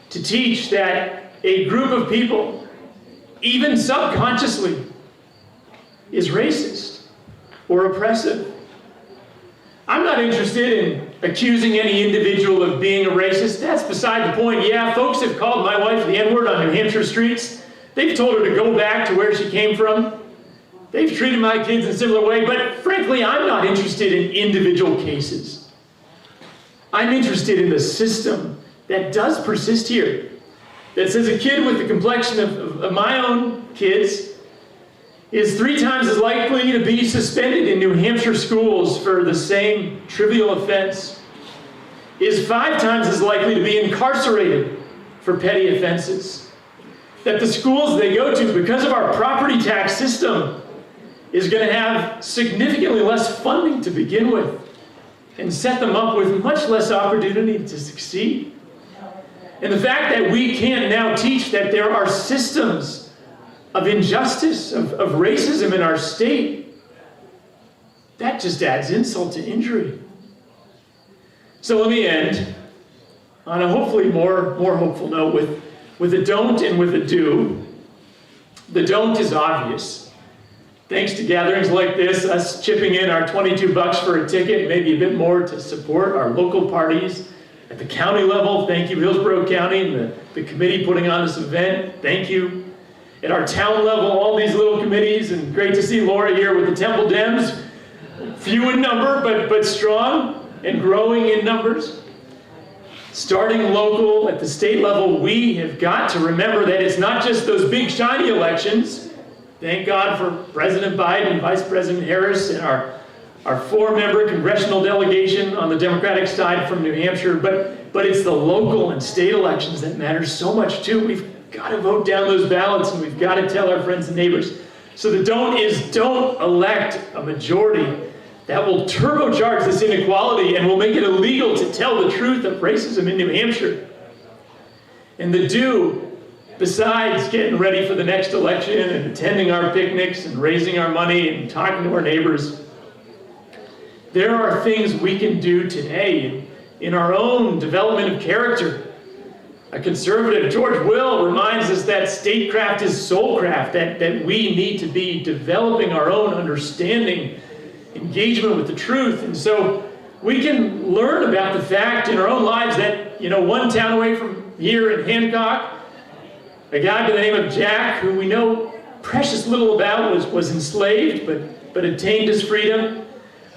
to teach that a group of people, even subconsciously, is racist or oppressive. I'm not interested in accusing any individual of being a racist. That's beside the point. Yeah, folks have called my wife the N-word on New Hampshire streets. They've told her to go back to where she came from. They've treated my kids in a similar way, but frankly, I'm not interested in individual cases. I'm interested in the system that does persist here, that says a kid with the complexion of my own kids is 3 times as likely to be suspended in New Hampshire schools for the same trivial offense, is 5 times as likely to be incarcerated for petty offenses, that the schools they go to, because of our property tax system, is going to have significantly less funding to begin with and set them up with much less opportunity to succeed. And the fact that we can't now teach that there are systems of injustice, of racism in our state, that just adds insult to injury. So let me end on a hopefully more hopeful note with a don't and with a do. The don't is obvious. Thanks to gatherings like this, us chipping in our $22 for a ticket, maybe a bit more to support our local parties. At the county level, thank you Hillsborough County and the committee putting on this event, thank you. At our town level, all these little committees, and great to see Laura here with the Temple Dems, few in number, but strong and growing in numbers. Starting local, at the state level, we have got to remember that it's not just those big shiny elections. Thank God for President Biden, Vice President Harris, and our 4-member congressional delegation on the Democratic side from New Hampshire, but it's the local and state elections that matter so much too. We've got to vote down those ballots, and we've got to tell our friends and neighbors. So the don't is don't elect a majority that will turbocharge this inequality and will make it illegal to tell the truth of racism in New Hampshire. And the do, besides getting ready for the next election and attending our picnics and raising our money and talking to our neighbors, there are things we can do today in our own development of character. a conservative, George Will, reminds us that statecraft is soulcraft, that we need to be developing our own understanding, engagement with the truth. And so we can learn about the fact in our own lives that, one town away from here in Hancock, a guy by the name of Jack, who we know precious little about, was enslaved, but attained his freedom.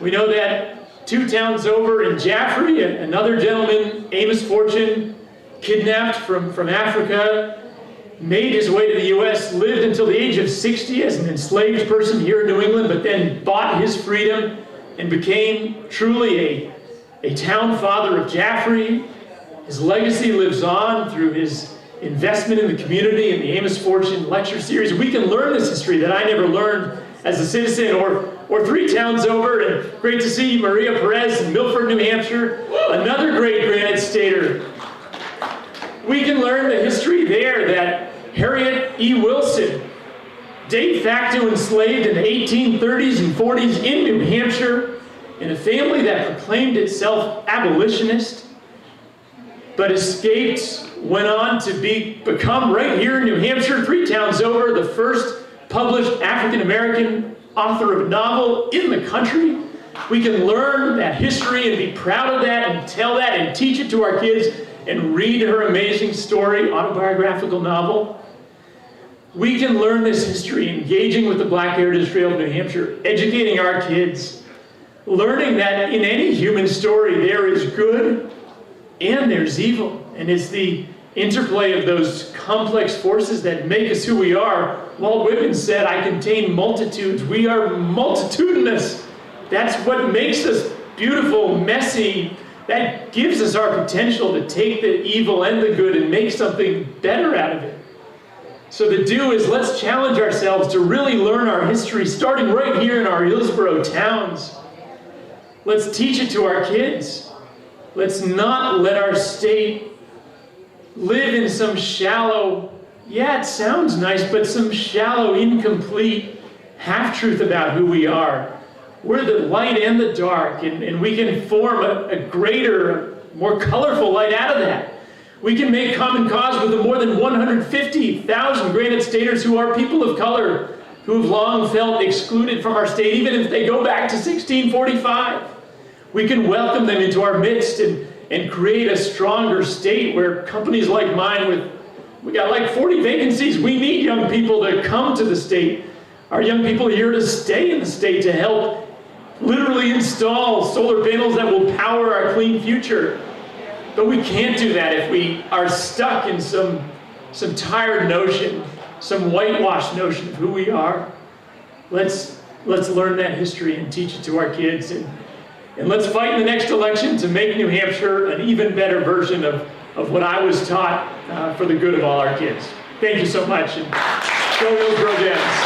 We know that 2 towns over in Jaffrey, another gentleman, Amos Fortune, kidnapped from Africa, made his way to the U.S., lived until the age of 60 as an enslaved person here in New England, but then bought his freedom and became truly a town father of Jaffrey. His legacy lives on through his investment in the community and the Amos Fortune lecture series. We can learn this history that I never learned as a citizen, or 3 towns over. And great to see Maria Perez in Milford, New Hampshire, another great Granite Stater. We can learn the history there that Harriet E. Wilson, de facto enslaved in the 1830s and 40s in New Hampshire, in a family that proclaimed itself abolitionist, but escaped, went on to become right here in New Hampshire, 3 towns over, the first published African-American author of a novel in the country. We can learn that history and be proud of that and tell that and teach it to our kids and read her amazing story, autobiographical novel. We can learn this history engaging with the Black Heritage Trail of New Hampshire, educating our kids, learning that in any human story there is good and there's evil. And it's the interplay of those complex forces that make us who we are. Walt Whitman said, "I contain multitudes." We are multitudinous. That's what makes us beautiful, messy. That gives us our potential to take the evil and the good and make something better out of it. So the do is, let's challenge ourselves to really learn our history, starting right here in our Hillsborough towns. Let's teach it to our kids. Let's not let our state live in some shallow, it sounds nice, but some shallow, incomplete half-truth about who we are. We're the light and the dark, and we can form a greater, more colorful light out of that. We can make common cause with the more than 150,000 Granite Staters who are people of color, who have long felt excluded from our state, even if they go back to 1645. We can welcome them into our midst and create a stronger state where companies like mine, we got like 40 vacancies. We need young people to come to the state. Our young people are here to stay in the state, to help literally install solar panels that will power our clean future. But we can't do that if we are stuck in some tired notion, some whitewashed notion of who we are. Let's learn that history and teach it to our kids. And let's fight in the next election to make New Hampshire an even better version of what I was taught for the good of all our kids. Thank you so much. And go Hillsborough Gens.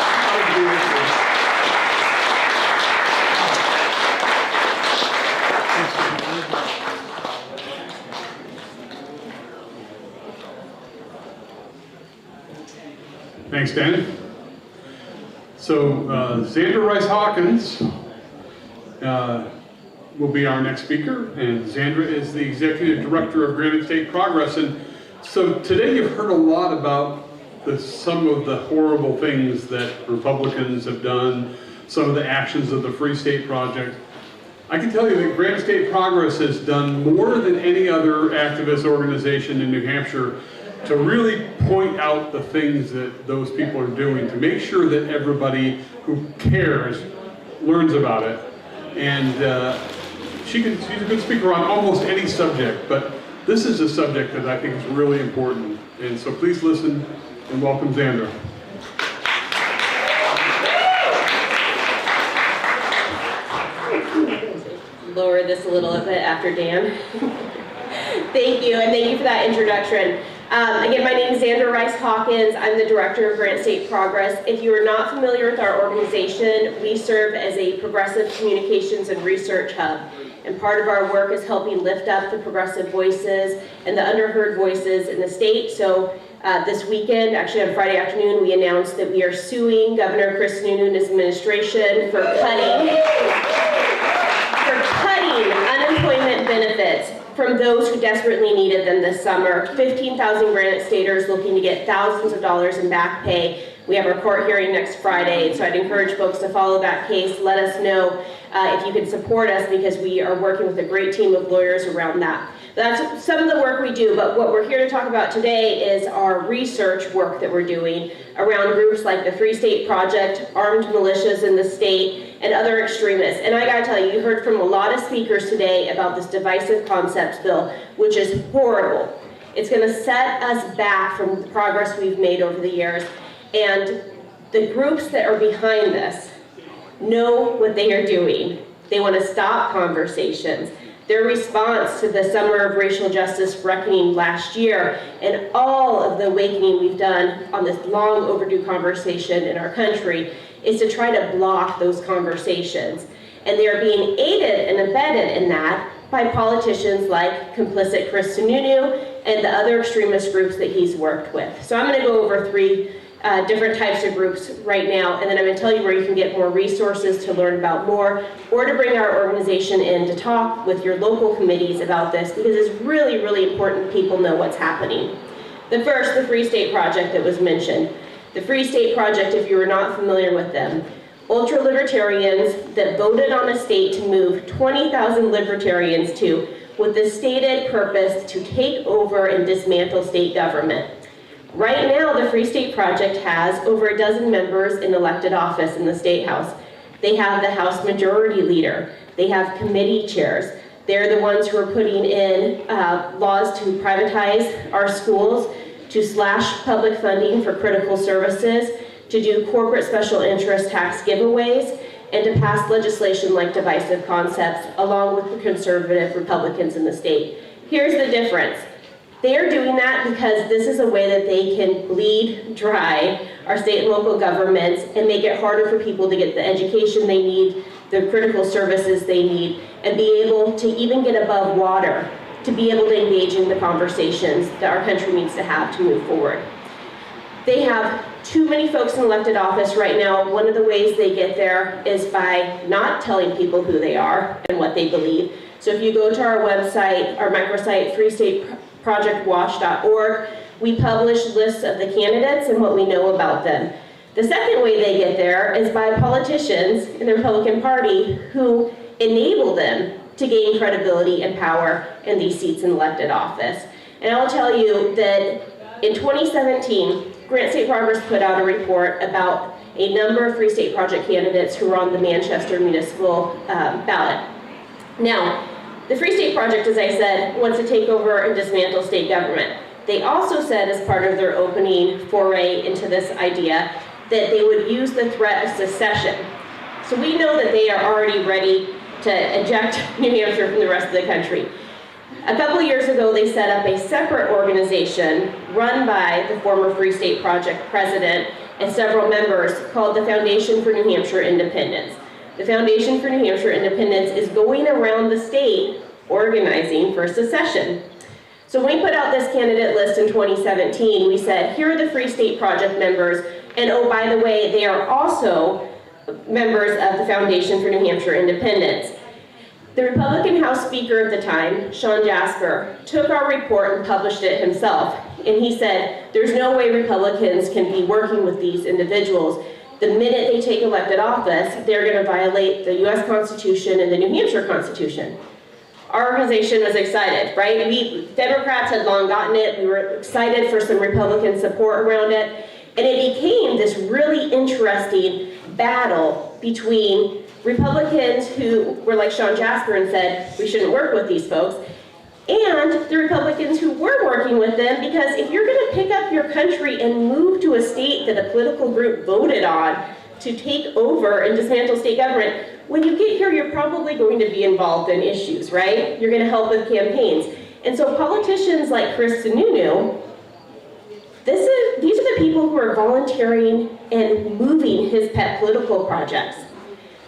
Thanks, Dan. So, Xander Rice Hawkins will be our next speaker, and Xandra is the Executive Director of Granite State Progress. And so today you've heard a lot about some of the horrible things that Republicans have done, some of the actions of the Free State Project. I can tell you that Granite State Progress has done more than any other activist organization in New Hampshire to really point out the things that those people are doing, to make sure that everybody who cares learns about it. And she's a good speaker on almost any subject, but this is a subject that I think is really important. And so please listen and welcome Xandra. Lower this a little bit after Dan. Thank you, and thank you for that introduction. Again, my name is Xandra Rice Hawkins. I'm the Director of Granite State Progress. If you are not familiar with our organization, we serve as a progressive communications and research hub. And part of our work is helping lift up the progressive voices and the underheard voices in the state. So this weekend, actually on Friday afternoon, we announced that we are suing Governor Chris Sununu and his administration for cutting unemployment benefits. from those who desperately needed them this summer. 15,000 Granite Staters looking to get thousands of dollars in back pay. We have our court hearing next Friday, so I'd encourage folks to follow that case. Let us know if you can support us, because we are working with a great team of lawyers around that. That's some of the work we do, but what we're here to talk about today is our research work that we're doing around groups like the Free State Project, armed militias in the state, and other extremists. And I gotta tell you, you heard from a lot of speakers today about this Divisive Concepts Bill, which is horrible. It's gonna set us back from the progress we've made over the years. And the groups that are behind this know what they are doing. They want to stop conversations. Their response to the Summer of Racial Justice Reckoning last year and all of the awakening we've done on this long overdue conversation in our country is to try to block those conversations. And they are being aided and abetted in that by politicians like complicit Chris Sununu and the other extremist groups that he's worked with. So I'm going to go over three different types of groups right now, and then I'm going to tell you where you can get more resources to learn about more, or to bring our organization in to talk with your local committees about this, because it's really, really important people know what's happening. The first, the Free State Project that was mentioned. The Free State Project, if you are not familiar with them, ultra-libertarians that voted on a state to move 20,000 libertarians to, with the stated purpose to take over and dismantle state government. Right now, the Free State Project has over a dozen members in elected office in the State House. They have the House Majority Leader. They have committee chairs. They're the ones who are putting in laws to privatize our schools, to slash public funding for critical services, to do corporate special interest tax giveaways, and to pass legislation like Divisive Concepts, along with the conservative Republicans in the state. Here's the difference. They are doing that because this is a way that they can bleed dry our state and local governments and make it harder for people to get the education they need, the critical services they need, and be able to even get above water, to be able to engage in the conversations that our country needs to have to move forward. They have too many folks in elected office right now. One of the ways they get there is by not telling people who they are and what they believe. So if you go to our website, our microsite, freestateprojectwatch.org, we publish lists of the candidates and what we know about them. The second way they get there is by politicians in the Republican Party who enable them to gain credibility and power in these seats in elected office. And I'll tell you that in 2017, Grant State Progress put out a report about a number of Free State Project candidates who were on the Manchester municipal ballot. Now, the Free State Project, as I said, wants to take over and dismantle state government. They also said, as part of their opening foray into this idea, that they would use the threat of secession. So we know that they are already ready to eject New Hampshire from the rest of the country. A couple of years ago, they set up a separate organization run by the former Free State Project president and several members called the Foundation for New Hampshire Independence. The Foundation for New Hampshire Independence is going around the state organizing for secession. So when we put out this candidate list in 2017, we said, here are the Free State Project members, and oh, by the way, they are also members of the Foundation for New Hampshire Independence. The Republican House Speaker at the time, Sean Jasper, took our report and published it himself. And he said, there's no way Republicans can be working with these individuals. The minute they take elected office, they're going to violate the US Constitution and the New Hampshire Constitution. Our organization was excited, right? We Democrats had long gotten it. We were excited for some Republican support around it. And it became this really interesting battle between Republicans who were like Sean Jasper and said, we shouldn't work with these folks, and the Republicans who were working with them, because if you're going to pick up your country and move to a state that a political group voted on to take over and dismantle state government, when you get here, you're probably going to be involved in issues, right? You're going to help with campaigns. And so politicians like Chris Sununu, these are the people who are volunteering and moving his pet political projects.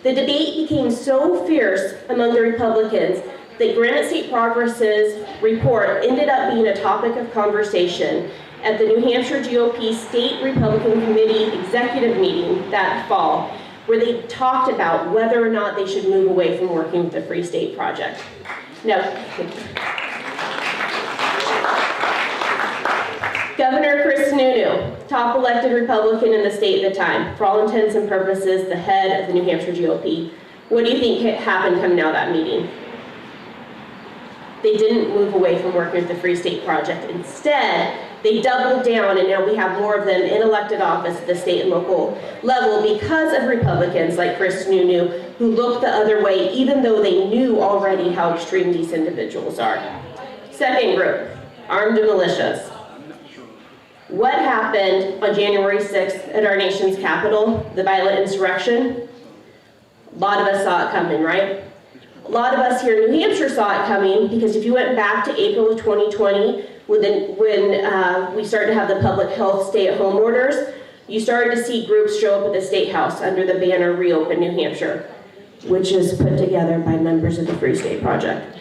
The debate became so fierce among the Republicans that Granite State Progress's report ended up being a topic of conversation at the New Hampshire GOP State Republican Committee executive meeting that fall, where they talked about whether or not they should move away from working with the Free State Project. Now, Governor Chris Sununu, top elected Republican in the state at the time, for all intents and purposes, the head of the New Hampshire GOP. What do you think happened coming out of that meeting? They didn't move away from working with the Free State Project. Instead, they doubled down, and now we have more of them in elected office at the state and local level because of Republicans like Chris Sununu, who looked the other way even though they knew already how extreme these individuals are. Second group, armed militias. What happened on January 6th at our nation's capital, the violent insurrection? A lot of us saw it coming, right? A lot of us here in New Hampshire saw it coming because if you went back to April of 2020, when we started to have the public health stay-at-home orders, you started to see groups show up at the State House under the banner Reopen New Hampshire, which is put together by members of the Free State Project.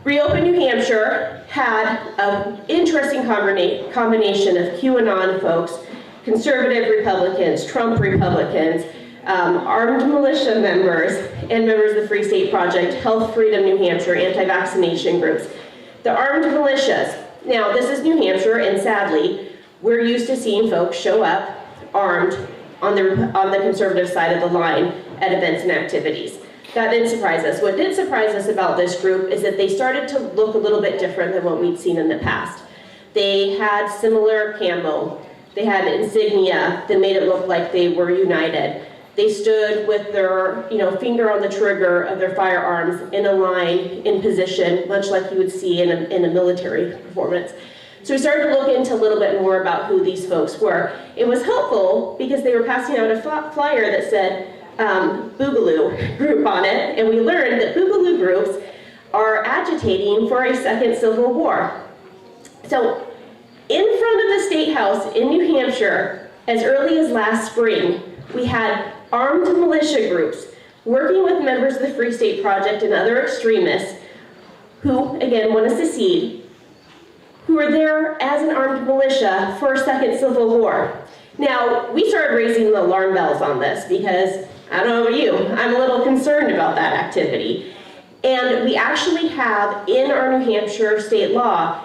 Reopen New Hampshire had an interesting combination of QAnon folks, conservative Republicans, Trump Republicans, armed militia members, and members of the Free State Project, Health Freedom New Hampshire, anti-vaccination groups. The armed militias. Now, this is New Hampshire, and sadly, we're used to seeing folks show up armed on the conservative side of the line at events and activities. That didn't surprise us. What did surprise us about this group is that they started to look a little bit different than what we'd seen in the past. They had similar camo. They had insignia that made it look like they were united. They stood with their, finger on the trigger of their firearms in a line, in position, much like you would see in a military performance. So we started to look into a little bit more about who these folks were. It was helpful because they were passing out a flyer that said Boogaloo group on it, and we learned that Boogaloo groups are agitating for a second civil war. So in front of the State House in New Hampshire, as early as last spring, we had armed militia groups working with members of the Free State Project and other extremists who, again, want to secede, who were there as an armed militia for a second civil war. Now, we started raising the alarm bells on this because, I don't know about you, I'm a little concerned about that activity. And we actually have in our New Hampshire state law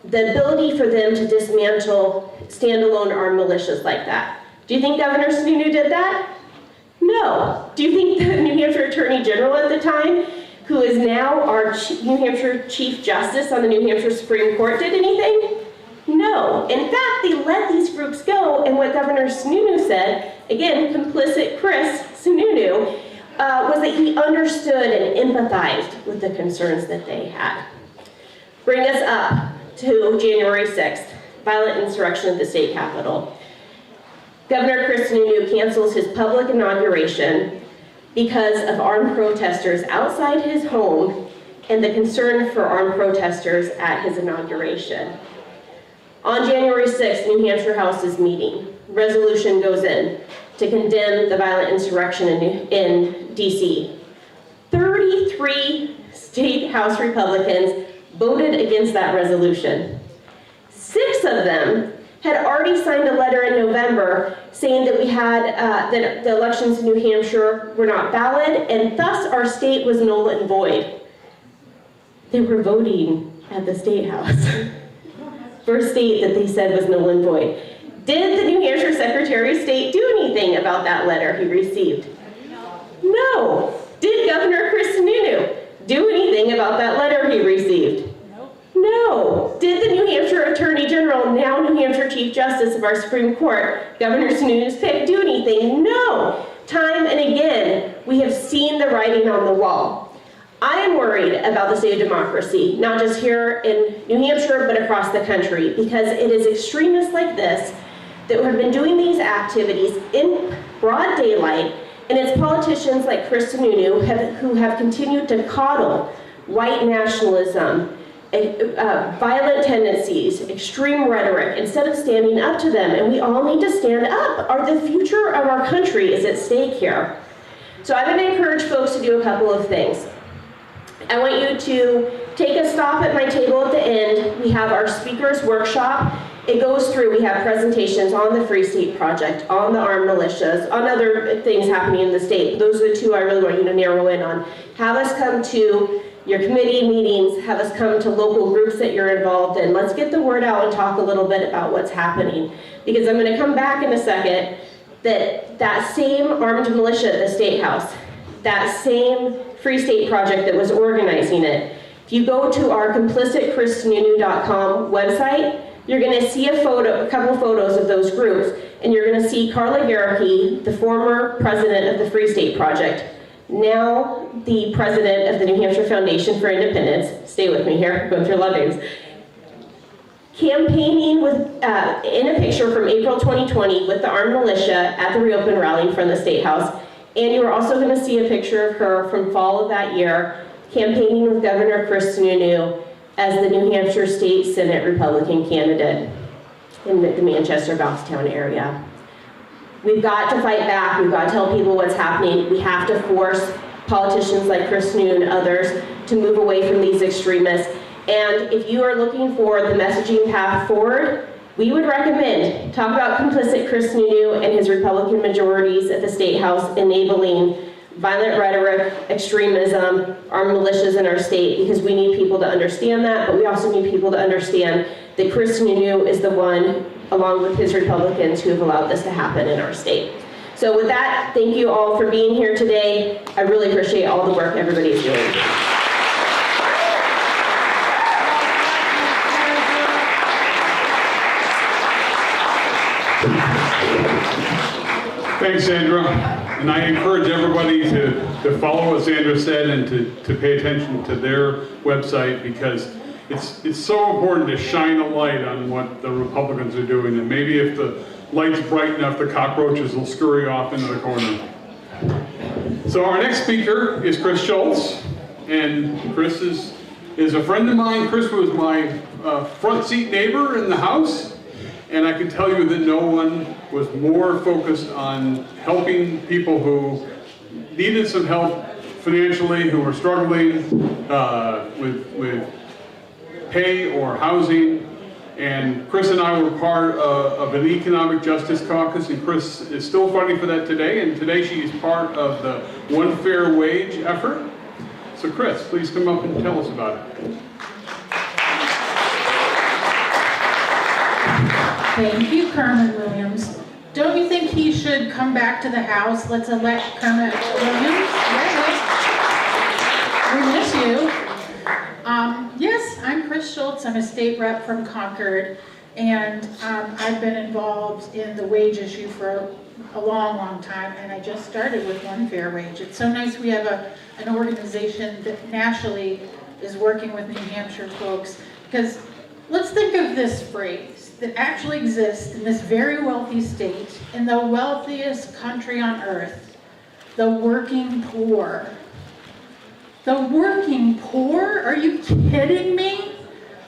the ability for them to dismantle standalone armed militias like that. Do you think Governor Sununu did that? No. Do you think the New Hampshire Attorney General at the time, who is now our New Hampshire Chief Justice on the New Hampshire Supreme Court, did anything? No. In fact, they let these groups go, and what Governor Sununu said, again, complicit Chris Sununu, was that he understood and empathized with the concerns that they had. Bring us up to January 6th, violent insurrection at the state capitol. Governor Chris Sununu cancels his public inauguration because of armed protesters outside his home and the concern for armed protesters at his inauguration. On January 6th, New Hampshire House is meeting. Resolution goes in to condemn the violent insurrection in DC. 33 state House Republicans voted against that resolution. 6 of them had already signed a letter in November saying that we had that the elections in New Hampshire were not valid, and thus our state was null and void. They were voting at the State House for a state that they said was null and void. Did the New Hampshire Secretary of State do anything about that letter he received? No. Did Governor Chris Sununu do anything about that letter he received? No. Did the New Hampshire Attorney General, now New Hampshire Chief Justice of our Supreme Court, Governor Sununu's pick, do anything? No. Time and again, we have seen the writing on the wall. I am worried about the state of democracy, not just here in New Hampshire, but across the country, because it is extremists like this that have been doing these activities in broad daylight, and it's politicians like Chris Sununu who have continued to coddle white nationalism, violent tendencies, extreme rhetoric, instead of standing up to them. And we all need to stand up. The future of our country is at stake here. So I'm going to encourage folks to do a couple of things. I want you to take a stop at my table at the end. We have our speakers workshop. It goes through, we have presentations on the Free State Project, on the armed militias, on other things happening in the state. Those are the 2 I really want you to narrow in on. Have us come to your committee meetings, have us come to local groups that you're involved in. Let's get the word out and talk a little bit about what's happening. Because I'm going to come back in a second, that same armed militia at the State House, that same Free State Project that was organizing it, if you go to our complicitchrissununu.com website, you're going to see a couple photos of those groups, and you're going to see Carla Garricky, the former president of the Free State Project, now the president of the New Hampshire Foundation for Independence, stay with me here, going through a lot of names, campaigning with, in a picture from April 2020 with the armed militia at the Reopen rally in front of the State House. And you are also going to see a picture of her from fall of that year, campaigning with Governor Chris Sununu as the New Hampshire State Senate Republican candidate in the Manchester-Bouncetown area. We've got to fight back. We've got to tell people what's happening. We have to force politicians like Chris Sununu and others to move away from these extremists. And if you are looking for the messaging path forward, we would recommend talk about complicit Chris Sununu and his Republican majorities at the State House enabling violent rhetoric, extremism, armed militias in our state, because we need people to understand that, but we also need people to understand that Chris Sununu is the one, along with his Republicans, who have allowed this to happen in our state. So with that, thank you all for being here today. I really appreciate all the work everybody is doing. Thanks, Sandra. And I encourage everybody to follow what Sandra said and to pay attention to their website, because it's so important to shine a light on what the Republicans are doing. And maybe if the light's bright enough, the cockroaches will scurry off into the corner. So our next speaker is Chris Schultz. And Chris is a friend of mine. Chris was my front seat neighbor in the House. And I can tell you that no one was more focused on helping people who needed some help financially, who were struggling with pay or housing. And Chris and I were part of an economic justice caucus, and Chris is still fighting for that today. And today she is part of the One Fair Wage effort. So Chris, please come up and tell us about it. Thank you, Kermit Williams. Don't you think he should come back to the House? Let's elect Kermit Williams. We miss you. Yes, I'm Chris Schultz. I'm a state rep from Concord, and I've been involved in the wage issue for a long, long time, and I just started with One Fair Wage. It's so nice we have an organization that nationally is working with New Hampshire folks, because let's think of this phrase that actually exists in this very wealthy state, in the wealthiest country on earth, the working poor. The working poor? Are you kidding me?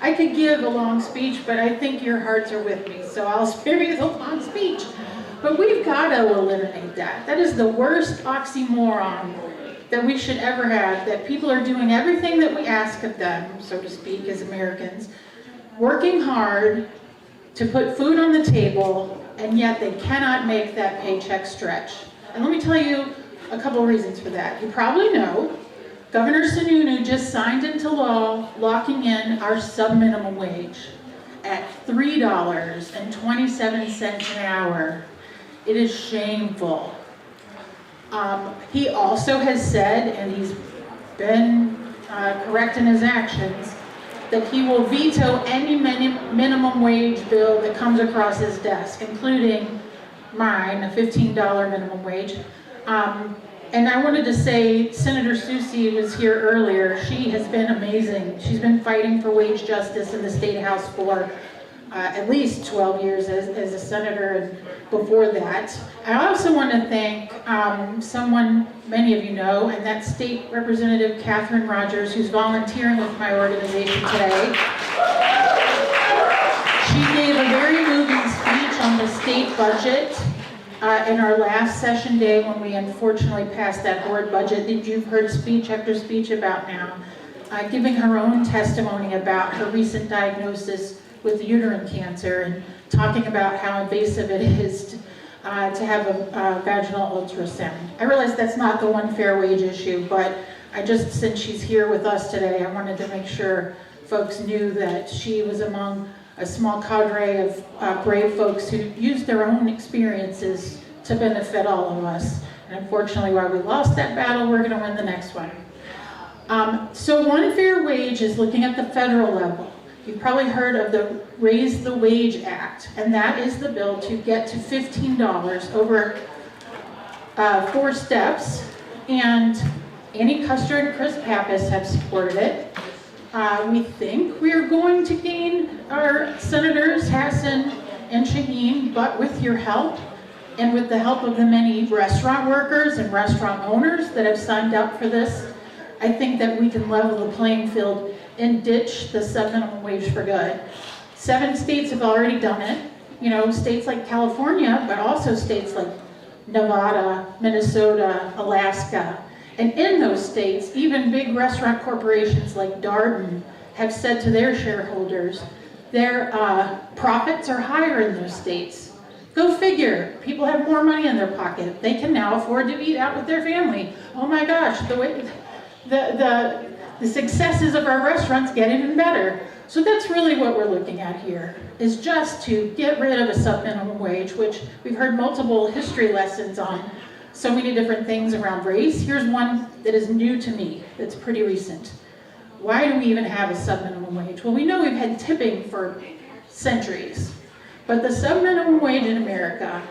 I could give a long speech, but I think your hearts are with me, so I'll spare you the long speech. But we've got to eliminate that. That is the worst oxymoron that we should ever have, that people are doing everything that we ask of them, so to speak, as Americans, working hard to put food on the table, and yet they cannot make that paycheck stretch. And let me tell you a couple reasons for that. You probably know Governor Sununu just signed into law locking in our sub-minimum wage at $3.27 an hour. It is shameful. He also has said, and he's been correct in his actions, that he will veto any minimum wage bill that comes across his desk, including mine, a $15 minimum wage. And I wanted to say, Senator Susie was here earlier. She has been amazing. She's been fighting for wage justice in the State House for at least 12 years as a senator, and before that. I also want to thank someone many of you know, and that's State Representative Catherine Rogers, who's volunteering with my organization today. She gave a very moving speech on the state budget in our last session day when we unfortunately passed that board budget that you've heard speech after speech about now, giving her own testimony about her recent diagnosis with uterine cancer and talking about how invasive it is to have a vaginal ultrasound. I realize that's not the One Fair Wage issue, but since she's here with us today, I wanted to make sure folks knew that she was among a small cadre of brave folks who used their own experiences to benefit all of us. And unfortunately, while we lost that battle, we're gonna win the next one. So One Fair Wage is looking at the federal level. You've probably heard of the Raise the Wage Act, and that is the bill to get to $15 over 4 steps, and Annie Custer and Chris Pappas have supported it. We think we are going to gain our Senators Hassan and Shaheen, but with your help, and with the help of the many restaurant workers and restaurant owners that have signed up for this, I think that we can level the playing field and ditch the sub-minimum wage for good. 7 states have already done it. You know, states like California, but also states like Nevada, Minnesota, Alaska. And in those states, even big restaurant corporations like Darden have said to their shareholders, their profits are higher in those states. Go figure, people have more money in their pocket. They can now afford to eat out with their family. Oh my gosh, the successes of our restaurants get even better. So that's really what we're looking at here, is just to get rid of a sub-minimum wage, which we've heard multiple history lessons on so many different things around race. Here's one that is new to me, that's pretty recent. Why do we even have a sub-minimum wage? Well, we know we've had tipping for centuries, but the sub-minimum wage in America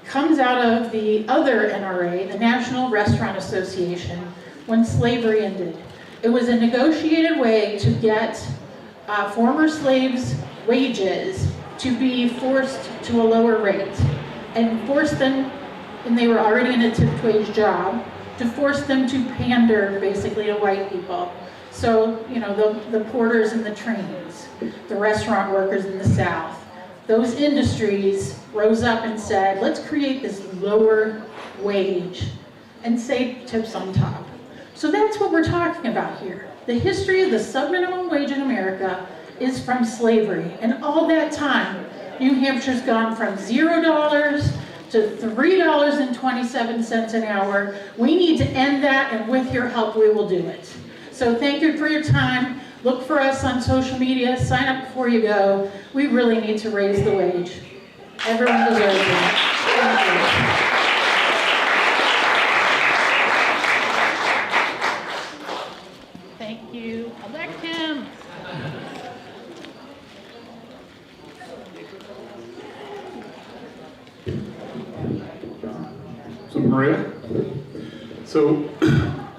comes out of the other NRA, the National Restaurant Association, when slavery ended. It was a negotiated way to get former slaves' wages to be forced to a lower rate, and force them, and they were already in a tipped wage job, to force them to pander basically to white people. So, you know, the porters in the trains, the restaurant workers in the South, those industries rose up and said, let's create this lower wage and save tips on top. So that's what we're talking about here. The history of the sub-minimum wage in America is from slavery. And all that time, New Hampshire's gone from $0 to $3.27 an hour. We need to end that, and with your help, we will do it. So thank you for your time. Look for us on social media. Sign up before you go. We really need to raise the wage. Everyone deserves it. Thank you. Thank you. Elect him. So Maria,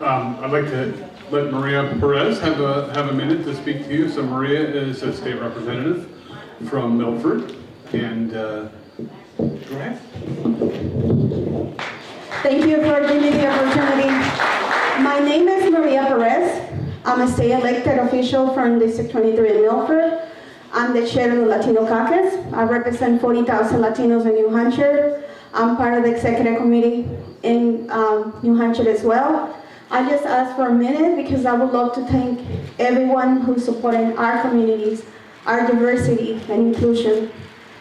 I'd like to let Maria Perez have a minute to speak to you. So Maria is a state representative from Milford, and go ahead. Thank you for giving me the opportunity. My name is Maria Perez. I'm a state elected official from District 23 in Milford. I'm the chair of the Latino Caucus. I represent 40,000 Latinos in New Hampshire. I'm part of the executive committee in New Hampshire as well. I just asked for a minute because I would love to thank everyone who's supporting our communities, our diversity and inclusion.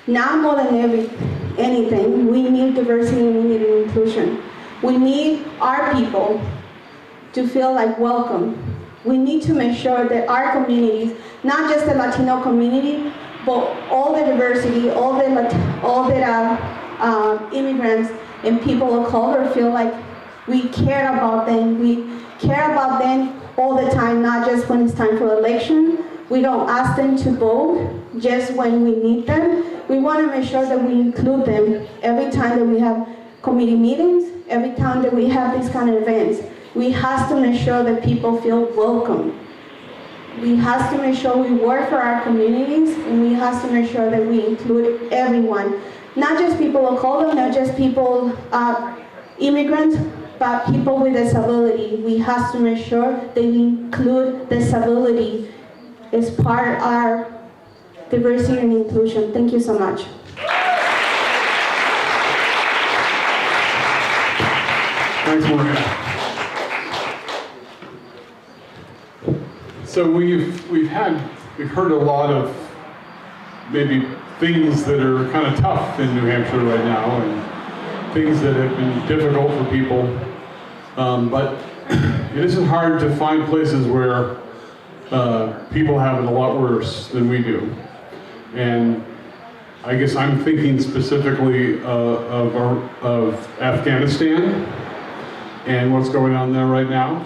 Now more than anything, we need diversity and we need inclusion. We need our people to feel like welcome. We need to make sure that our communities, not just the Latino community, but all the diversity, all the immigrants and people of color feel like we care about them. We care about them all the time, not just when it's time for election. We don't ask them to vote just when we need them. We want to make sure that we include them every time that we have committee meetings, every time that we have these kind of events. We have to make sure that people feel welcome. We have to make sure we work for our communities, and we have to make sure that we include everyone. Not just people of color, not just people, immigrants, but people with disability. We have to make sure that we include disability as part of our diversity and inclusion. Thank you so much. Thanks, Maria. So we've heard a lot of maybe things that are kind of tough in New Hampshire right now, and things that have been difficult for people. But it isn't hard to find places where people have it a lot worse than we do. And I guess I'm thinking specifically of Afghanistan and what's going on there right now.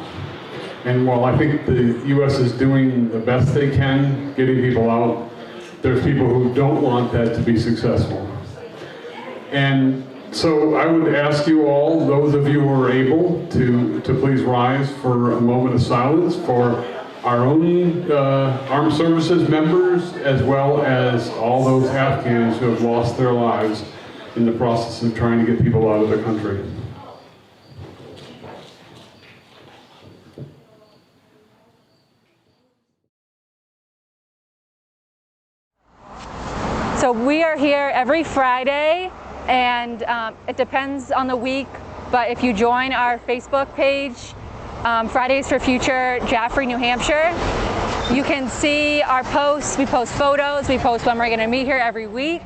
And while I think the U.S. is doing the best they can getting people out, there's people who don't want that to be successful. And so I would ask you all, those of you who are able, to please rise for a moment of silence for our own armed services members, as well as all those Afghans who have lost their lives in the process of trying to get people out of the country. So we are here every Friday, and it depends on the week, but if you join our Facebook page, Fridays for Future Jaffrey, New Hampshire, you can see our posts. We post photos, we post when we're going to meet here every week,